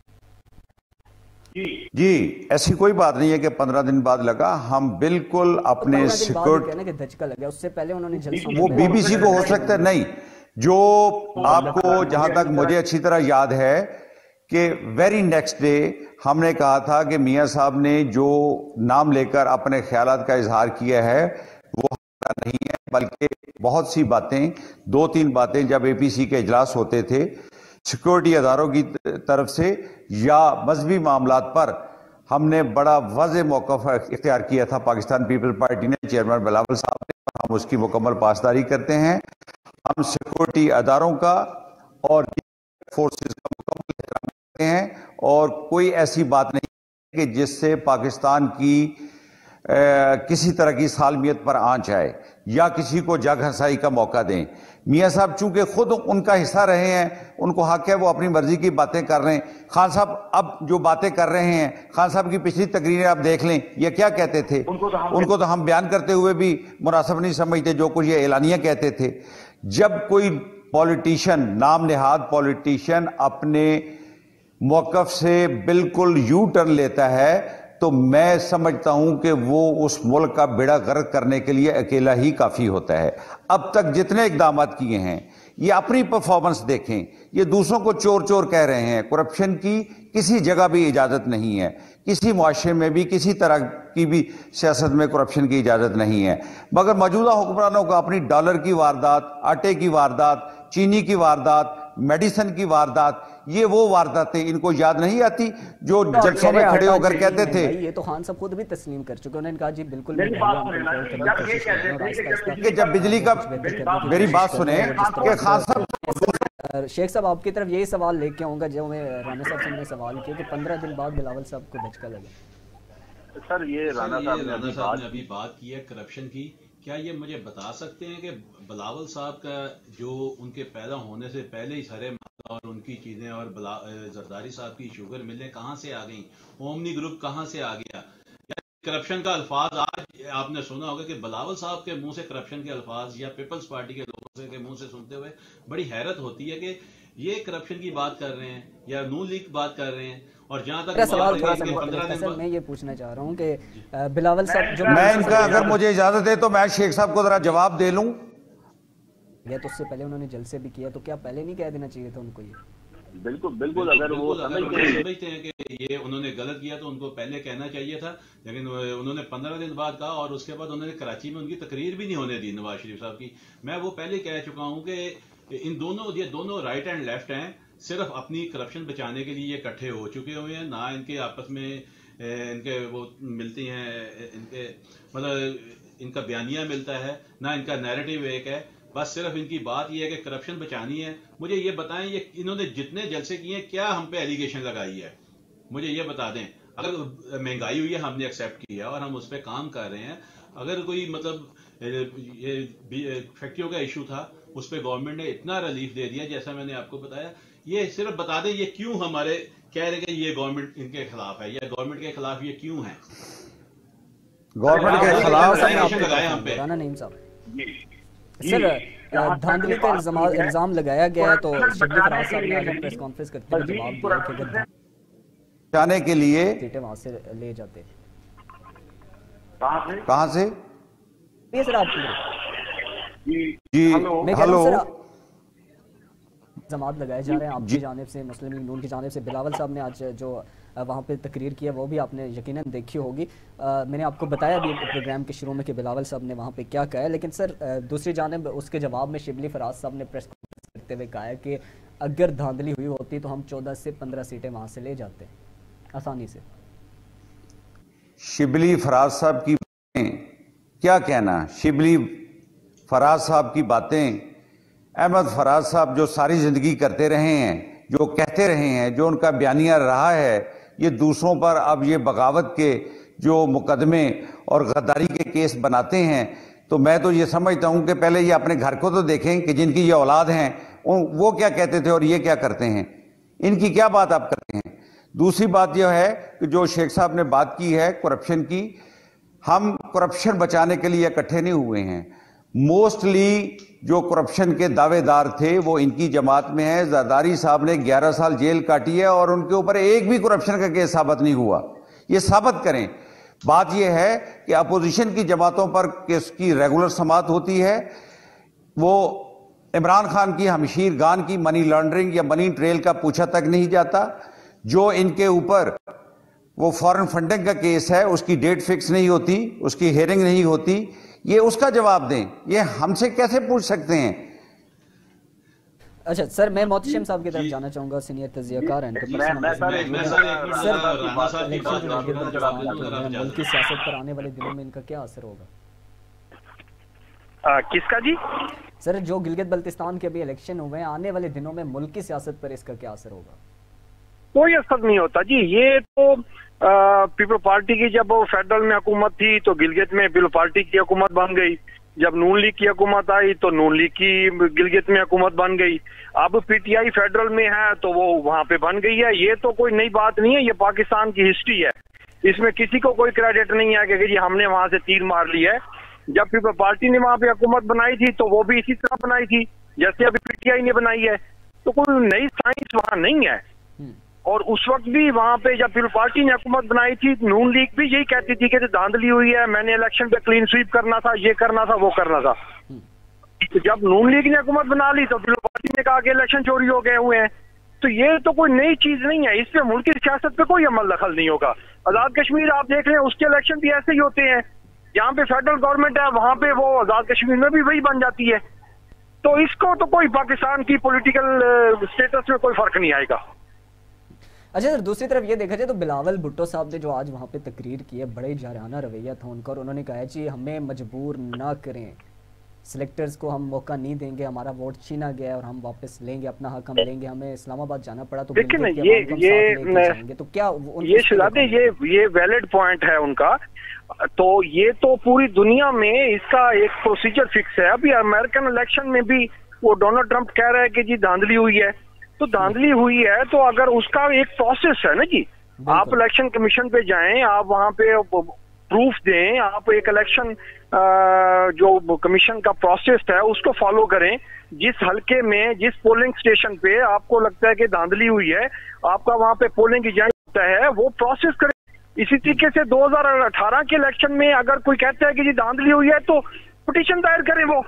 जी, ऐसी कोई बात नहीं है कि 15 दिन बाद लगा। हम बिल्कुल अपने सिक्योरिटी धचका लगा, उससे पहले उन्होंने जलसा, वो BBC को हो सकता है नहीं। जो आपको, जहां तक मुझे अच्छी तरह याद है कि वेरी नेक्स्ट डे हमने कहा था कि मियां साहब ने जो नाम लेकर अपने ख्यालात का इजहार किया है वो नहीं है, बल्कि बहुत सी बातें, 2-3 बातें जब APC के इजलास होते थे सिक्योरिटी अदारों की तरफ से या मजहबी मामलात पर, हमने बड़ा वाज़ेह मौक़िफ़ इख्तियार किया था पाकिस्तान पीपल पार्टी ने, चेयरमैन बिलावल साहब ने। हम उसकी मुकम्मल पासदारी करते हैं। हम सिक्योरिटी अदारों का और फोर्सेस का मुकम्मल एहतराम करते हैं, और कोई ऐसी बात नहीं कि जिससे पाकिस्तान की किसी तरह की सालमियत पर आंच आए या किसी को जग हंसाई का मौका दें। मियां साहब चूंकि खुद उनका हिस्सा रहे हैं, उनको हक है, वो अपनी मर्जी की बातें कर रहे हैं। खान साहब अब जो बातें कर रहे हैं, खान साहब की पिछली तकरीरें आप देख लें, ये क्या कहते थे। उनको तो हम बयान करते हुए भी मुनासिब नहीं समझते, जो कुछ ये एलानिया कहते थे। जब कोई पॉलिटिशियन, नाम नेहाद पॉलिटिशियन अपने मौक़िफ़ से बिल्कुल यू टर्न लेता है तो मैं समझता हूं कि वो उस मुल्क का बेड़ा गर्क करने के लिए अकेला ही काफी होता है। अब तक जितने इकदाम किए हैं, ये अपनी परफॉर्मेंस देखें। ये दूसरों को चोर चोर कह रहे हैं। करप्शन की किसी जगह भी इजाजत नहीं है, किसी मुआशरे में भी किसी तरह की भी सियासत में करप्शन की इजाजत नहीं है। मगर मौजूदा हुक्मरानों को अपनी डॉलर की वारदात, आटे की वारदात, चीनी की वारदात, मेडिसिन की वारदात, ये वो वारदातें इनको याद नहीं आती जो जलसों में खड़े होकर कहते थे। ये तो खान साहब खुद भी तस्लीम कर चुके, उन्होंने कहा जी बिल्कुल। कि जब बिजली का, मेरी बात सुने कि खान साहब, शेख साहब आपकी तरफ यही सवाल लेके आऊंगा जो मैं राना साहब से मैंने सवाल किया कि 15 दिन बाद बिलावल साहब को धचका लगा। सर ये राना साहब ने अभी बात की है करप्शन की। क्या ये मुझे बता सकते हैं कि बिलावल साहब का जो उनके पैदा होने से पहले ही सारे और उनकी चीजें और जरदारी साहब की शुगर मिलें कहां से आ गई, ओमनी ग्रुप कहां से आ गया? करप्शन का अल्फाज आज आपने सुना होगा कि बिलावल साहब के मुंह से करप्शन के अल्फाज या पीपल्स पार्टी के लोगों के मुंह से सुनते हुए बड़ी हैरत होती है कि ये करप्शन की बात कर रहे हैं या नून लीग बात कर रहे हैं। और जहां तक सवाल थोड़ा सा मैं ये पूछना चाह रहा हूं कि बिलावल साहब जो मैं इनका, अगर मुझे इजाजत है तो मैं शेख साहब को जरा जवाब दे लूं। या तो उससे पहले उन्होंने जलसे भी किया, तो क्या पहले नहीं कह देना चाहिए था उनको? ये बिल्कुल अगर वो समझते हैं कि ये उन्होंने गलत किया तो उनको पहले कहना चाहिए था, लेकिन उन्होंने 15 दिन बाद कहा और उसके बाद उन्होंने कराची में उनकी तकरीर भी नहीं होने दी नवाज शरीफ साहब की। मैं वो पहले कह चुका हूं कि इन दोनों, ये दोनों राइट एंड लेफ्ट हैं, सिर्फ अपनी करप्शन बचाने के लिए ये इकट्ठे हो चुके हुए हैं। ना इनके आपस में इनके वो मिलती हैं, इनके मतलब इनका बयानिया मिलता है, ना इनका नैरेटिव एक है। बस सिर्फ इनकी बात यह है कि करप्शन बचानी है। मुझे ये बताएं, ये इन्होंने जितने जलसे किए हैं क्या हम पे एलिगेशन लगाई है, मुझे ये बता दें। अगर महंगाई हुई है हमने एक्सेप्ट किया और हम उस पर काम कर रहे हैं। अगर कोई मतलब ये फैक्ट्रियों का इशू था उस पर गवर्नमेंट ने इतना रिलीफ दे दिया जैसा मैंने आपको बताया। ये सिर्फ बता दें ये क्यों हमारे कह रहे हैं कि ये गवर्नमेंट इनके खिलाफ है, या गवर्नमेंट के खिलाफ ये क्यों है? गवर्नमेंट के खिलाफ लगाए हम पे। नईम साहब, सर धांधली का इल्जाम लगाया गया है, तो शिबली फराज साहब ने आज प्रेस कॉन्फ्रेंस करते हुए जवाब दिया कि अगर जाने के लिए सीटें वहां से ले जाते। कहां से? ये सर आप जी हेलो सर, इल्जाम लगाए जा रहे हैं आपकी जानिब से, मुस्लिम लीग नून की जानिब से। बिलावल साहब ने आज जो वहाँ पे तकरीर किया वो भी आपने यकीनन देखी होगी। मैंने आपको बताया भी प्रोग्राम के शुरू में कि बिलावल साहब ने वहाँ पे क्या कहा है। लेकिन सर दूसरी जानिब उसके जवाब में शिबली फराज साहब ने प्रेस कॉन्फ्रेंस करते हुए कहा है कि अगर धांधली हुई होती तो हम 14 से 15 सीटें वहाँ से ले जाते आसानी से। शिबली फराज साहब की क्या कहना, शिबली फराज साहब की बातें, अहमद फराज साहब जो सारी जिंदगी करते रहे हैं, जो कहते रहे हैं, जो उनका बयानिया रहा है, ये दूसरों पर अब ये बगावत के जो मुकदमे और गद्दारी के केस बनाते हैं। तो मैं तो ये समझता हूं कि पहले ये अपने घर को तो देखें कि जिनकी ये औलाद हैं वो क्या कहते थे और ये क्या करते हैं, इनकी क्या बात आप करते हैं। दूसरी बात यह है कि जो शेख साहब ने बात की है करप्शन की, हम करप्शन बचाने के लिए इकट्ठे नहीं हुए हैं। मोस्टली जो करप्शन के दावेदार थे वो इनकी जमात में है। जरदारी साहब ने 11 साल जेल काटी है और उनके ऊपर एक भी करप्शन का केस साबित नहीं हुआ। ये साबित करें। बात यह है कि अपोजिशन की जमातों पर केस की रेगुलर समाअत होती है। वो इमरान खान की, हमशीर खान की मनी लॉन्ड्रिंग या मनी ट्रेल का पूछा तक नहीं जाता। जो इनके ऊपर वो फॉरेन फंडिंग का केस है उसकी डेट फिक्स नहीं होती, उसकी हियरिंग नहीं होती। ये उसका जवाब दें, ये हमसे कैसे पूछ सकते हैं। अच्छा सर, मैं मोहतशिम साहब की तरफ जाना चाहूंगा, सीनियर तज़कियाकार हैं। मुल्क की सियासत पर आने वाले दिनों में इनका क्या असर होगा? किसका जी? सर जो गिलगित बल्तिस्तान के अभी इलेक्शन हुए हैं, आने वाले दिनों में मुल्क की सियासत पर इसका क्या असर होगा? कोई असर नहीं होता जी। ये तो पीपल पार्टी की जब फेडरल में हुकूमत थी तो गिलगित में पीपल पार्टी की हुकूमत बन गई। जब नून लीग की हुकूमत आई तो नून लीग की गिलगित में हुकूमत बन गई। अब पीटीआई फेडरल में है तो वो वहां पे बन गई है। ये तो कोई नई बात नहीं है, ये पाकिस्तान की हिस्ट्री है। इसमें किसी को कोई क्रेडिट नहीं है कि जी हमने वहां से तीर मार ली है। जब पीपल पार्टी ने वहां पे हुकूमत बनाई थी तो वो भी इसी तरह बनाई थी जैसे अभी पीटीआई ने बनाई है। तो कोई नई साइंस वहां नहीं है। और उस वक्त भी वहां पे जब पीपल पार्टी ने हुकूमत बनाई थी, नून लीग भी यही कहती थी कि धांधली हुई है, मैंने इलेक्शन पे क्लीन स्वीप करना था, ये करना था, वो करना था। तो जब नून लीग ने हुकूमत बना ली तो पीपल पार्टी ने कहा कि इलेक्शन चोरी हो गए हुए हैं। तो ये तो कोई नई चीज नहीं है, इसमें मुल्क की सियासत पे कोई अमल दखल नहीं होगा। आजाद कश्मीर आप देख रहे हैं, उसके इलेक्शन भी ऐसे ही होते हैं। जहाँ पे फेडरल गवर्नमेंट है वहां पे वो आजाद कश्मीर में भी वही बन जाती है। तो इसको तो कोई पाकिस्तान की पॉलिटिकल स्टेटस में कोई फर्क नहीं आएगा। अच्छा सर, दूसरी तरफ ये देखा जाए तो बिलावल भुट्टो साहब ने जो आज वहाँ पे तकरीर की है, बड़े जाराना रवैया था उनका, और उन्होंने कहा जी हमें मजबूर ना करें, सिलेक्टर्स को हम मौका नहीं देंगे, हमारा वोट छीना गया और हम वापस लेंगे अपना हक, हम लेंगे, हमें इस्लामाबाद जाना पड़ा तो देखिए ना ये तो क्या ये शहजादे ये वैलिड पॉइंट है उनका। तो ये तो पूरी दुनिया में इसका एक प्रोसीजर फिक्स है। अभी अमेरिकन इलेक्शन में भी वो डोनाल्ड ट्रंप कह रहा है कि जी धांधली हुई है। तो धांधली हुई है तो अगर उसका एक प्रोसेस है ना जी, आप इलेक्शन कमीशन पे जाएं, आप वहां पे प्रूफ दें, आप एक इलेक्शन जो कमीशन का प्रोसेस है उसको फॉलो करें। जिस हलके में, जिस पोलिंग स्टेशन पे आपको लगता है कि धांधली हुई है, आपका वहां पे पोलिंग एजेंट होता है, वो प्रोसेस करें। इसी तरीके से 2018 के इलेक्शन में अगर कोई कहता है कि जी धांधली हुई है तो पिटीशन दायर करें। वो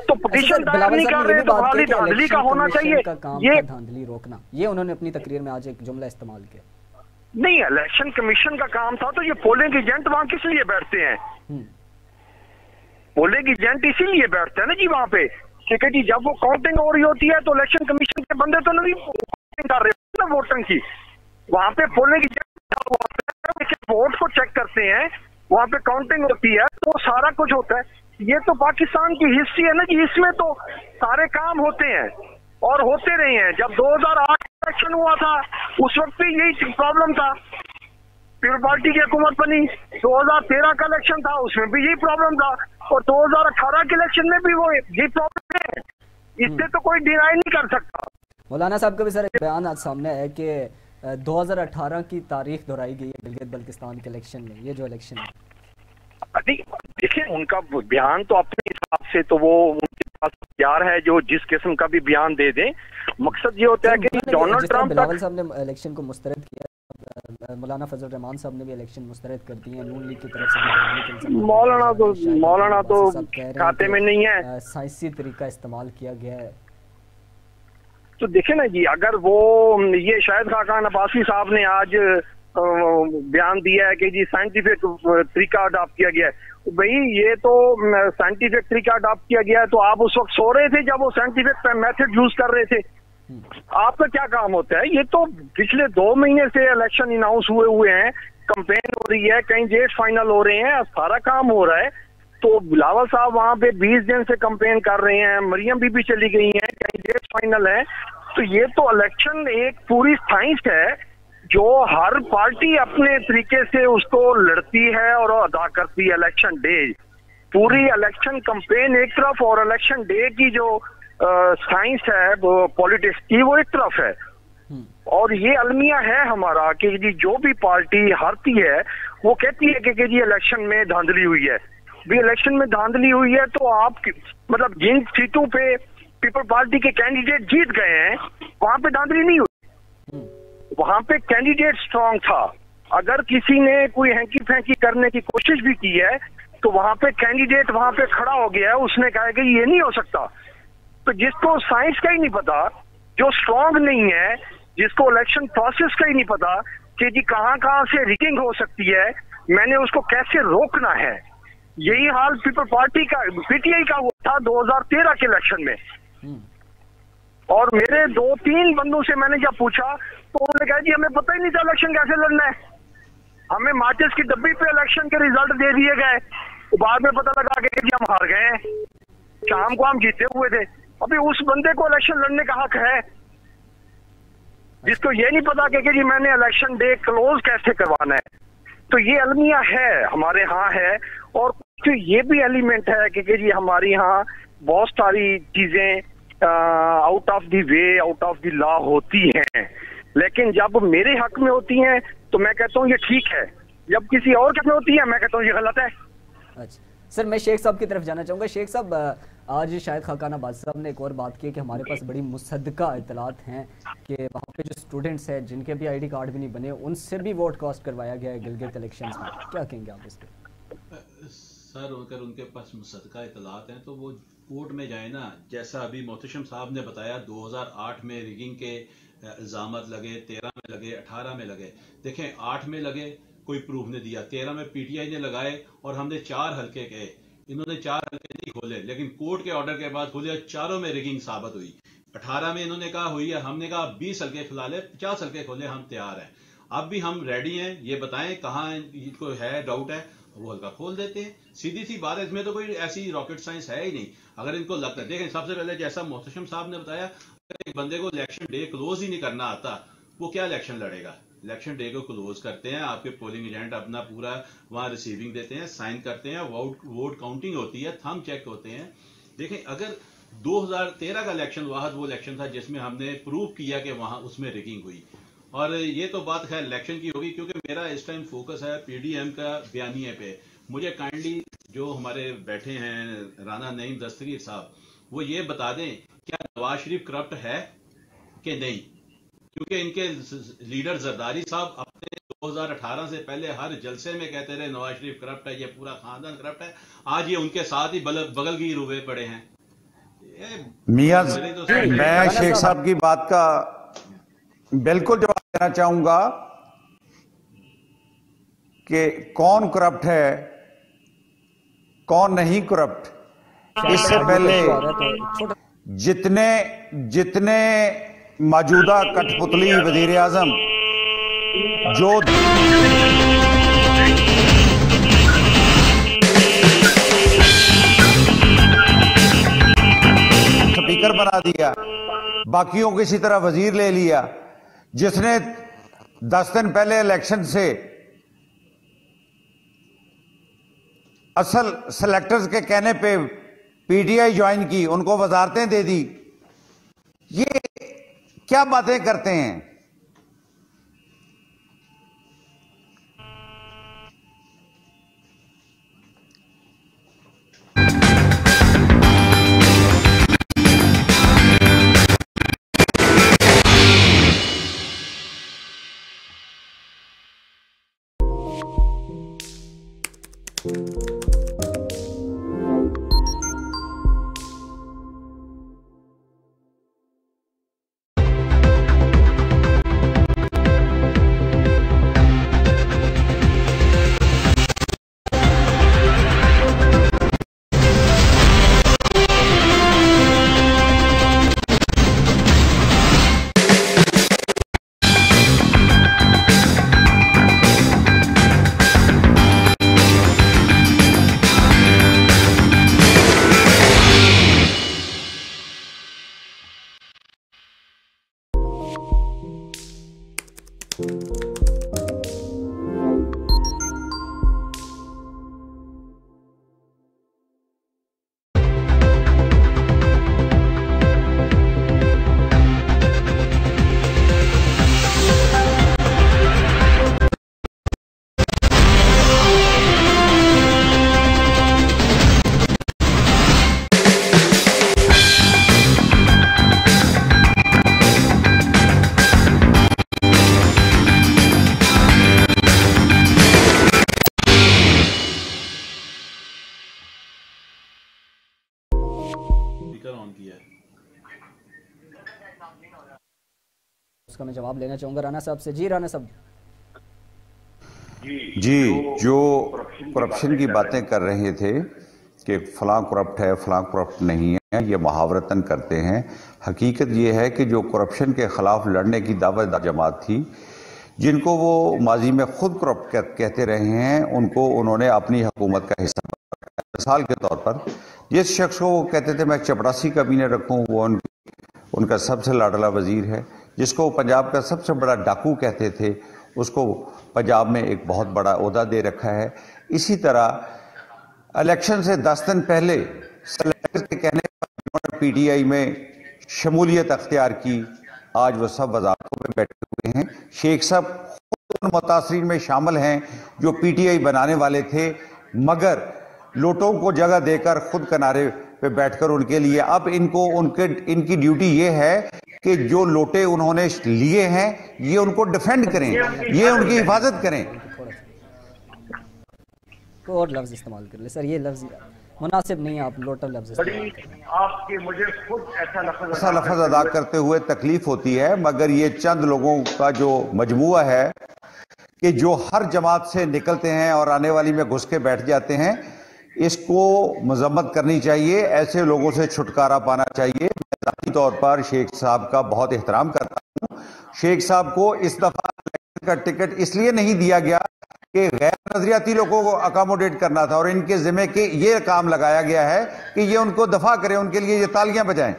तो पिटीशन दायर नहीं कर रहे तो खाली धांधली का होना चाहिए। ये धांधली रोकना, ये उन्होंने अपनी तकरीर में आज एक जुमला इस्तेमाल किया। नहीं, इलेक्शन कमीशन का काम था। तो ये पोलिंग एजेंट वहां किस लिए बैठते हैं? पोलिंग एजेंट इसीलिए बैठते हैं ना जी वहां पे, ठीक है जी। जब वो काउंटिंग हो रही होती है तो इलेक्शन कमीशन के बंदे तो नहीं काउंटिंग कर रहे ना वोटिंग की, वहां पे पोलिंग एजेंट वोट को चेक करते हैं, वहां पे काउंटिंग होती है, तो सारा कुछ होता है। ये तो पाकिस्तान की हिस्ट्री है ना जी, इसमें तो सारे काम होते हैं और होते रहे हैं। जब 2008 इलेक्शन हुआ था उस वक्त भी यही प्रॉब्लम था, पीपल पार्टी की हुकूमत बनी। 2013 का इलेक्शन था, उसमें भी यही प्रॉब्लम था, और 2018 के इलेक्शन में भी वो यही प्रॉब्लम है। इससे तो कोई डिनाई नहीं कर सकता। मौलाना साहब का भी सर एक बयान आज सामने है कि 2018 की तारीख दोहराई गई है गिलगित बल्तिस्तान के इलेक्शन में। ये जो इलेक्शन है, देखिए उनका बयान तो अपने हिसाब से तो वो उनके पास तैयार है, जो जिस किस्म का भी बयान दे दें। मकसद ये होता है कि डोनाल्ड ट्रंप, बिलावल साहब ने इलेक्शन को मुस्तरद किया, मौलाना फजल रहमान साहब ने भी इलेक्शन मुस्तरद कर दिए हैं नून लीग की तरफ से। मौलाना तो खाते में नहीं है, साइंसी तरीका इस्तेमाल किया गया है। तो देखे ना जी, अगर वो ये शाहिद खाकान अब्बासी साहब ने आज बयान दिया है कि जी साइंटिफिक तरीका अडॉप्ट किया गया है, भाई ये तो साइंटिफिक तरीका अडॉप्ट किया गया है, तो आप उस वक्त सो रहे थे जब वो साइंटिफिक मेथड यूज कर रहे थे। आपका क्या काम होता है? ये तो पिछले 2 महीने से इलेक्शन अनाउंस हुए हैं, कंपेन हो रही है, कैंडिडेट फाइनल हो रहे हैं, सारा काम हो रहा है। तो बिलावल साहब वहां पे 20 दिन से कंपेन कर रहे हैं, मरियम बीबी चली गई हैं, कैंडिडेट फाइनल है। तो ये तो इलेक्शन एक पूरी साइंस है जो हर पार्टी अपने तरीके से उसको लड़ती है और अदा करती है। इलेक्शन डे, पूरी इलेक्शन कंपेन एक तरफ और इलेक्शन डे की जो साइंस है पॉलिटिक्स की वो एक तरफ है। और ये अलमिया है हमारा कि जी जो भी पार्टी हारती है वो कहती है कि जी इलेक्शन में धांधली हुई है। भी इलेक्शन में धांधली हुई है तो आप मतलब जिन सीटों पे पीपल पार्टी के कैंडिडेट जीत गए हैं वहां पे धांधली नहीं हुई, वहां पे कैंडिडेट स्ट्रांग था। अगर किसी ने कोई हैंकी फैंकी करने की कोशिश भी की है तो वहां पे कैंडिडेट वहां पे खड़ा हो गया है, उसने कहा कि ये नहीं हो सकता। तो जिसको साइंस का ही नहीं पता, जो स्ट्रांग नहीं है, जिसको इलेक्शन प्रोसेस का ही नहीं पता कि जी कहां कहां से रिगिंग हो सकती है, मैंने उसको कैसे रोकना है, यही हाल पीपल पार्टी का, पीटीआई का हुआ था 2013 के इलेक्शन में। और मेरे 2-3 बंदों से मैंने जब पूछा तो उन्होंने कहा जी हमें पता ही नहीं था इलेक्शन कैसे लड़ना है, हमें माचिस की डब्बी पे इलेक्शन के रिजल्ट दे दिए गए, तो बाद में पता लगा कि जी हम हार गए हैं, शाम को हम जीते हुए थे। अभी उस बंदे को इलेक्शन लड़ने का हक है जिसको ये नहीं पता कि जी मैंने इलेक्शन डे क्लोज कैसे करवाना है। तो ये अलमिया है हमारे यहाँ है। और तो ये भी एलिमेंट है कि जी हमारे यहाँ बहुत सारी चीजें out of the way, out of the law होती हैं, लेकिन जब मेरे हक में होती हैं तो मैं कहता हूँ ये ठीक है, जब किसी और के में होती है मैं कहता हूँ ये गलत है। अच्छा सर, मैं शेख साहब की तरफ जाना चाहूँगा। शेख साहब, आज शाहिद खाकान अब्बासी साहब ने एक और बात की कि हमारे पास बड़ी मुसद्दका इतलात हैं कि वहाँ पे जो स्टूडेंट्स हैं जिनके भी आईडी कार्ड भी नहीं बने, उनसे भी वोट कास्ट करवाया गया है गिलगित इलेक्शंस में। क्या कहेंगे आप इस पर? सर अगर उनके पास मुसद्दका इतलात हैं तो वो कोर्ट में जाए ना। जैसा अभी मोहतशम साहब ने बताया 2008 में रिगिंग के इल्जामत लगे, 13 में लगे, 18 में लगे। देखें 8 में लगे, कोई प्रूफ नहीं दिया, 13 में पीटीआई ने लगाए और हमने 4 हल्के कहे, इन्होंने 4 हल्के नहीं खोले, लेकिन कोर्ट के ऑर्डर के बाद खोले, चारों में रिगिंग साबित हुई। 18 में इन्होंने कहा हुई है, हमने कहा 20 हल्के खुला ले, 50 हल्के खोले, हम तैयार हैं। अब भी हम रेडी हैं, ये बताएं कहाँ इनको है डाउट है, वो हल्का खोल देते हैं। सीधी सी बात है, इसमें तो कोई ऐसी रॉकेट साइंस है ही नहीं। अगर इनको लगता है, देखें सबसे पहले जैसा मोहतशम साहब ने बताया, एक बंदे को इलेक्शन डे क्लोज ही नहीं करना आता, वो क्या इलेक्शन लड़ेगा? इलेक्शन डे को क्लोज करते हैं, आपके पोलिंग एजेंट अपना पूरा वहां रिसीविंग देते हैं, साइन करते हैं, वोट काउंटिंग होती है, थंब चेक होते हैं। देखें अगर 2013 का इलेक्शन वो इलेक्शन था जिसमें हमने प्रूव किया कि वहां उसमें रिगिंग हुई। और ये तो बात खैर इलेक्शन की होगी, क्योंकि मेरा इस टाइम फोकस है पीडीएम का बयानिए पे। मुझे काइंडली जो हमारे बैठे हैं राना नईम दस्तगीर साहब, वो ये बता दें क्या नवाज शरीफ करप्ट है कि नहीं, क्योंकि इनके लीडर जरदारी साहब अपने 2018 से पहले हर जलसे में कहते रहे नवाज शरीफ करप्ट है, ये पूरा खानदान करप्ट है। आज ये उनके साथ ही बगल गिर हुए पड़े हैं। मियां मैं शेख साहब की बात का बिल्कुल जवाब देना चाहूंगा कि कौन करप्ट है कौन नहीं करप्ट। इससे पहले जितने मौजूदा कठपुतली वजीर आजम जो बना दिया, बाकियों किसी तरह वजीर ले लिया, जिसने 10 दिन पहले इलेक्शन से असल सेलेक्टर्स के कहने पे पीटीआई ज्वाइन की, उनको वजारतें दे दी। ये क्या बातें करते हैं? उसका मैं जवाब लेना चाहूंगा राणा साहब से। जी राणा साहब। जी, जो करप्शन की बातें कर रहे थे कि फलां करप्ट है, फलां करप्ट नहीं है, ये मुहावरतन करते हैं। हकीकत ये है कि जो करप्शन के खिलाफ लड़ने की दावतदार जमात थी, जिनको वो माजी में खुद करप्ट कहते रहे हैं, उनको उन्होंने अपनी हुकूमत का हिस्सा बनाया। मिसाल के तौर पर जिस शख्स को वो कहते थे मैं चपरासी कमीने रखूं, वो उनका सबसे लाडला वजीर है। जिसको पंजाब का सबसे बड़ा डाकू कहते थे, उसको पंजाब में एक बहुत बड़ा ओहदा दे रखा है। इसी तरह इलेक्शन से 10 दिन पहले सेलेक्टर के कहने पर पीटीआई में शमूलियत अख्तियार की, आज वो सब वजारतों में बैठे हुए हैं। शेख साहब खुद उन मुतासरीन में शामिल हैं जो पीटीआई बनाने वाले थे, मगर लोटों को जगह देकर खुद किनारे पे बैठकर उनके लिए अब इनकी ड्यूटी ये है कि जो लोटे उन्होंने लिए हैं ये उनको डिफेंड करें, ये उनकी हिफाजत करें। कोई और लफ्ज इस्तेमाल कर ले सर, ये लफ्ज मुनासिब नहीं है, आप लोटा लफ्ज आपके मुझे खुद ऐसा लफ्ज अदा करते हुए तकलीफ होती है, मगर ये चंद लोगों का जो मजमुआ है कि जो हर जमात से निकलते हैं और आने वाली में घुस के बैठ जाते हैं, इसको मजम्मत करनी चाहिए। ऐसे लोगों से छुटकारा पाना चाहिए। मैं ज़ाती तौर पर शेख साहब का बहुत एहतराम करता हूँ। शेख साहब को इस दफा का टिकट इसलिए नहीं दिया गया कि गैर नजरियाती लोगों को अकोमोडेट करना था, और इनके जिम्मे के ये काम लगाया गया है कि ये उनको दफा करें, उनके लिए ये तालियां बजाएं।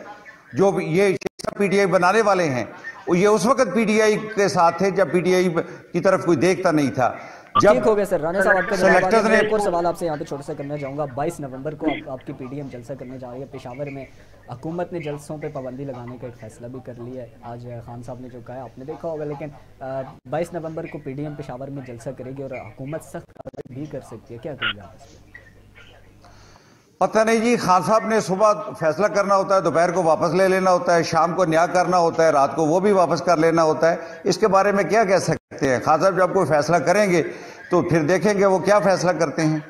जो ये शेख साहब पीटीआई बनाने वाले हैं, ये उस वक्त पीटीआई के साथ थे जब पीटीआई की तरफ कोई देखता नहीं था। ठीक हो गया सर। राणा साहब आपका जवाब है। एक और सवाल आपसे यहाँ पे छोटा सा करना चाहूँगा। 22 नवंबर को आपकी पीडीएम जलसा करने जा रही है पेशावर में। हुकूमत ने जलसों पे पाबंदी लगाने का एक फैसला भी कर लिया है। आज खान साहब ने जो कहा आपने देखा होगा, लेकिन 22 नवंबर को पीडीएम पेशावर में जलसा करेगी और हुकूमत सख्त कार्रवाई भी कर सकती है, क्या कहेंगे आप इस पर? पता नहीं जी, खान साहब ने सुबह फैसला करना होता है, दोपहर को वापस ले लेना होता है, शाम को न्याय करना होता है, रात को वो भी वापस कर लेना होता है। इसके बारे में क्या कह सकते हैं? खान साहब जब कोई फैसला करेंगे तो फिर देखेंगे वो क्या फैसला करते हैं।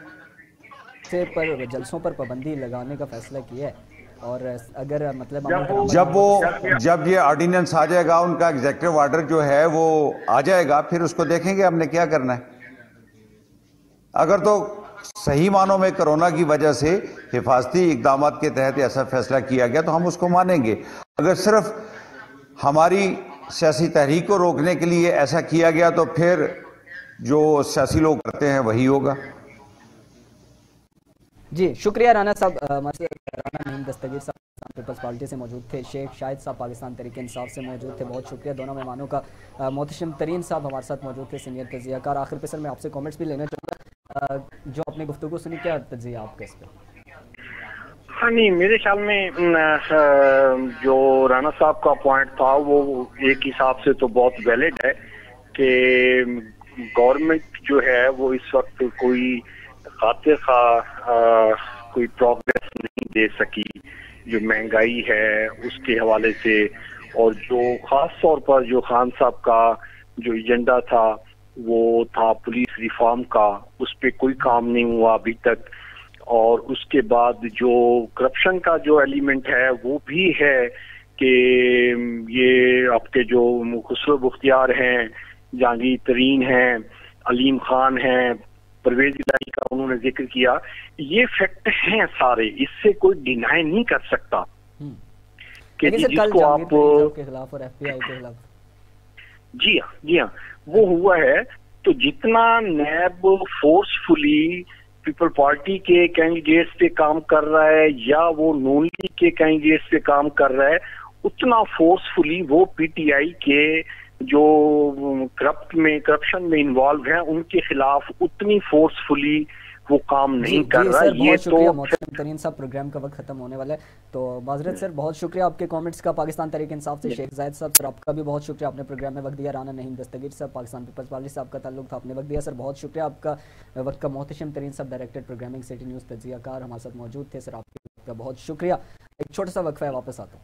पर जलसों पर पाबंदी लगाने का फैसला किया है, और अगर मतलब जब ये ऑर्डिनेंस आ जाएगा, उनका एग्जीक्यूटिव ऑर्डर जो है वो आ जाएगा, फिर उसको देखेंगे हमने क्या करना है। अगर तो सही मानों में कोरोना की वजह से हिफाजती इकदाम के तहत ऐसा फैसला किया गया तो हम उसको मानेंगे। अगर सिर्फ हमारी सियासी तहरीक को रोकने के लिए ऐसा किया गया तो फिर जो सियासी लोग करते हैं वही होगा। जी शुक्रिया राणा साहब, राणा नईम दस्तगीर साहब। पाकिस्तान पीपल्स पार्टी से मौजूद थे, शेख शाहिद साहब पाकिस्तान तहरीक इंसाफ से मौजूद थे। बहुत शुक्रिया दोनों मेहमानों का। मोहतशिम तरीन साहब हमारे साथ मौजूद थे, सीनियर तजियाकार। आखिर पे सर मैं आपसे कमेंट्स भी लेना चाहूँगा, जो आपने गुफ्तगू सुनी, क्या तजिया आपका इस पर? हाँ नहीं, मेरे ख्याल में जो राना साहब का पॉइंट था वो एक हिसाब से तो बहुत वैलिड है कि गवर्नमेंट जो है वो इस वक्त कोई खातिर खा कोई प्रोग्रेस नहीं दे सकी, जो महंगाई है उसके हवाले से, और जो खास तौर पर जो खान साहब का जो एजेंडा था वो था पुलिस रिफॉर्म का, उस पर कोई काम नहीं हुआ अभी तक। और उसके बाद जो करप्शन का जो एलिमेंट है वो भी है कि ये आपके जो खुसरो बुख्तियार हैं, जहांगीर तरीन हैं, अलीम खान हैं, परवेज इलाही का उन्होंने जिक्र किया, ये फैक्ट हैं सारे, इससे कोई डिनाई नहीं कर सकता कि जिसको आप के खिलाफ और एफबीआई के खिलाफ, जी हाँ वो हुआ है। तो जितना नैब फोर्सफुली पीपल पार्टी के कैंडिडेट्स पे काम कर रहा है या वो नून लीग के कैंडिडेट्स पे काम कर रहा है, उतना फोर्सफुली वो पीटीआई के जो करप्शन में इन्वॉल्व है उनके खिलाफ उतनी फोर्सफुली वो काम नहीं कर रहा। ये तो मोहतरम तरीन साहब, प्रोग्राम का वक्त खत्म होने वाला है, तो माजरत सर बहुत शुक्रिया आपके कमेंट्स का। पाकिस्तान तहरीक इंसाफ से शेख जायद साहब, सर आपका भी बहुत शुक्रिया, आपने प्रोग्राम में वक्त दिया। राना नहीम दस्तगीर साहब पाकिस्तान पीपल्स पार्टी से आपका ताल्लुक था, आपने वक्त दिया, सर बहुत शुक्रिया आपका वक्त का। मोहतशिम तरीन साहब डायरेक्टर प्रोग्रामिंग सिटी न्यूज़ तजियाकार हमारे साथ मौजूद थे, सर आपका बहुत शुक्रिया। एक छोटा सा वक्फा है, वापस आता हूँ।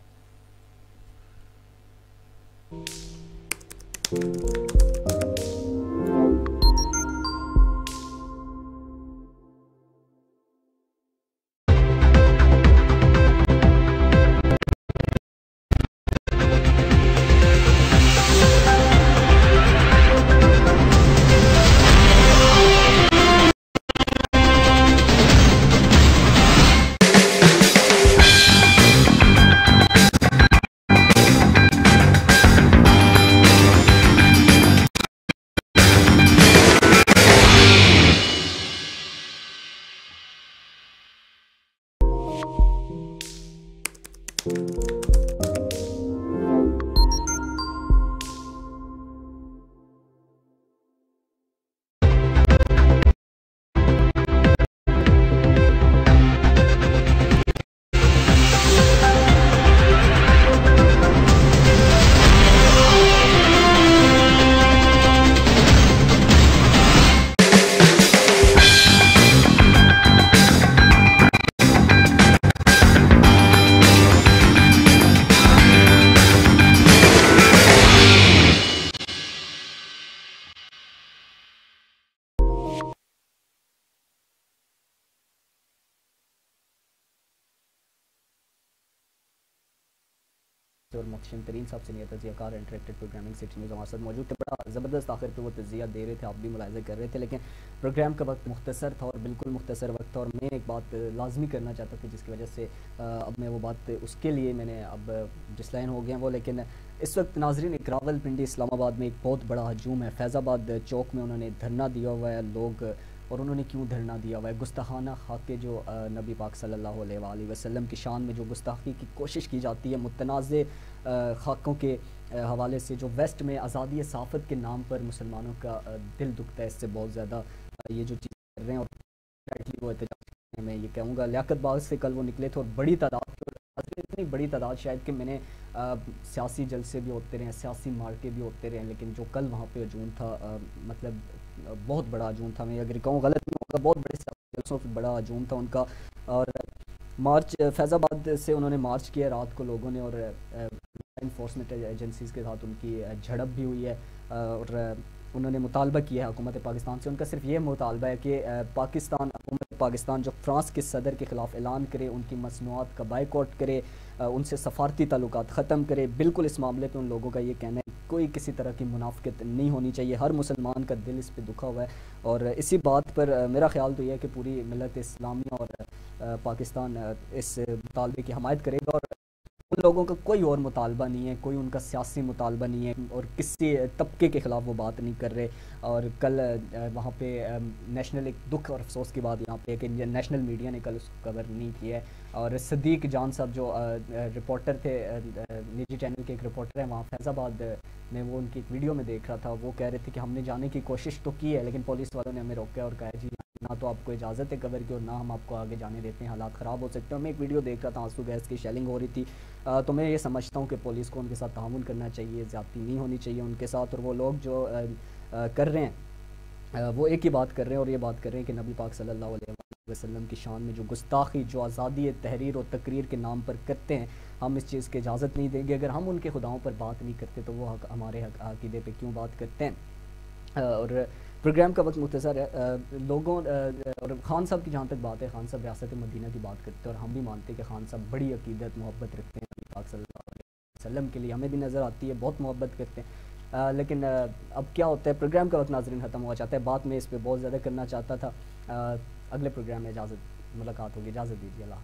और मोहतशिम तरीन साहब सीनियर तजियाकार इंटरेक्टेड प्रोग्रामिंग सिटी न्यूज़ हमारे साथ मौजूद थे। बड़ा ज़बरदस्त आखिर पे वो तजिया दे रहे थे, आप भी मुलाहिज़ा कर रहे थे, लेकिन प्रोग्राम का वक्त मुख्तसर था और बिल्कुल मुख्तसर वक्त था, और मैं एक बात लाजमी करना चाहता था जिसकी वजह से अब मैं वो बात उसके लिए मैंने अब डिसलाइन हो गया वो। लेकिन इस वक्त नाजरीन एक रावलपिंडी इस्लामाबाद में एक बहुत बड़ा हजूम है। फैज़ाबाद चौक में उन्होंने धरना दिया हुआ है लोग, और उन्होंने क्यों धरना दिया हुआ है? गुस्ताखाना खाके जो नबी पाक सल्लल्लाहु अलैहि वसल्लम की शान में जो गुस्ताखी की कोशिश की जाती है, मुतनाज़े खाकों के हवाले से, जो वेस्ट में आज़ादी सहाफ़त के नाम पर मुसलमानों का दिल दुखता है इससे बहुत ज़्यादा, ये जो चीज़ कर रहे हैं। और वो एहतजाज मैं ये कहूँगा लियाकत बाग से कल वो निकले थे और बड़ी तादाद, इतनी बड़ी तादाद शायद कि मैंने सियासी जलसे भी होते रहे, सियासी मार्के भी होते रहे, लेकिन जो कल वहाँ पे हजूम था मतलब बहुत बड़ा हजूम था। मैं अगर कहूँ गलत नहीं होगा, बहुत बड़े सियासी जलसों से बड़ा हजूम था उनका। और मार्च फैज़ाबाद से उन्होंने मार्च किया रात को लोगों ने, और इन्फोर्समेंट एजेंसीज़ के साथ उनकी झड़प भी हुई है। और उन्होंने मुतालबा किया है हुकूमत पाकिस्तान से, उनका सिर्फ ये मुतालबा है कि पाकिस्तान हुकूमत पाकिस्तान जो फ्रांस के सदर के ख़िलाफ़ ऐलान करे, उनकी मसनूआत का बाइकआउट करे, उनसे सफारती ताल्लुकात ख़त्म करे। बिल्कुल इस मामले पे उन लोगों का ये कहना है कोई किसी तरह की मुनाफिकत नहीं होनी चाहिए, हर मुसलमान का दिल इस पे दुखा हुआ है। और इसी बात पर मेरा ख्याल तो यह है कि पूरी मिलत इस्लामी और पाकिस्तान इस मुतालबे की हमायत करेगा, और उन लोगों का कोई और मुतालबा नहीं है, कोई उनका सियासी मुतालबा नहीं है और किसी तबके के ख़िलाफ़ वो बात नहीं कर रहे। और कल वहाँ पे नेशनल, एक दुख और अफसोस की बात यहाँ पे कि नेशनल मीडिया ने कल उसको कवर नहीं किया है। और सदीक जान साहब जो रिपोर्टर थे, निजी चैनल के एक रिपोर्टर हैं वहाँ फैज़ाबाद में, वो उनकी एक वीडियो में देख रहा था, वो कह रहे थे कि हमने जाने की कोशिश तो की है लेकिन पुलिस वालों ने हमें रोका और कहा जी ना तो आपको इजाज़त है कवर की और ना हम आपको आगे जाने देते हैं, हालात ख़राब हो सकते हैं। मैं एक वीडियो देख रहा था, आंसू गैस की शेलिंग हो रही थी। तो मैं ये समझता हूँ कि पुलिस को उनके साथ तामुन करना चाहिए, ज़्यादती नहीं होनी चाहिए उनके साथ। और वो लोग जो कर रहे हैं वो एक ही बात कर रहे हैं और ये बात कर रहे हैं कि नबी पाक सल्लल्लाहु अलैहि वसल्लम की शान में जो गुस्ताखी, जो आज़ादी तहरीर और तकरीर के नाम पर करते हैं, हम इस चीज़ की इजाज़त नहीं देंगे। अगर हम उनके खुदाओं पर बात नहीं करते तो वो हमारे अक़ीदे पे क्यों बात करते हैं। और प्रोग्राम का वक्त मुख्तसर है। लोगों और खान साहब की जहाँ तक बात है, खान साहब रियासत मदीना की बात करते हैं और हम भी मानते हैं कि खान साहब बड़ी अक़ीदत मोहब्बत रखते हैं नबी पाक सल्लल्लाहु अलैहि वसल्लम के लिए, हमें भी नज़र आती है बहुत मोहब्बत करते हैं। लेकिन अब क्या होता है, प्रोग्राम का वक्त नाज़रीन ख़त्म हुआ चाहता है, बात में इस पर बहुत ज़्यादा करना चाहता था। अगले प्रोग्राम में मुलाकात होगी, इजाज़त दीजिए, अल्लाह।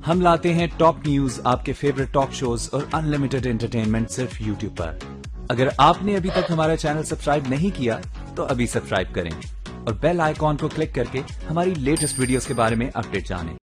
हम लाते हैं टॉप न्यूज, आपके फेवरेट टॉक शोज और अनलिमिटेड एंटरटेनमेंट सिर्फ यूट्यूब पर। अगर आपने अभी तक हमारा चैनल सब्सक्राइब नहीं किया तो अभी सब्सक्राइब करें और बेल आइकॉन को क्लिक करके हमारी लेटेस्ट वीडियोस के बारे में अपडेट जानें।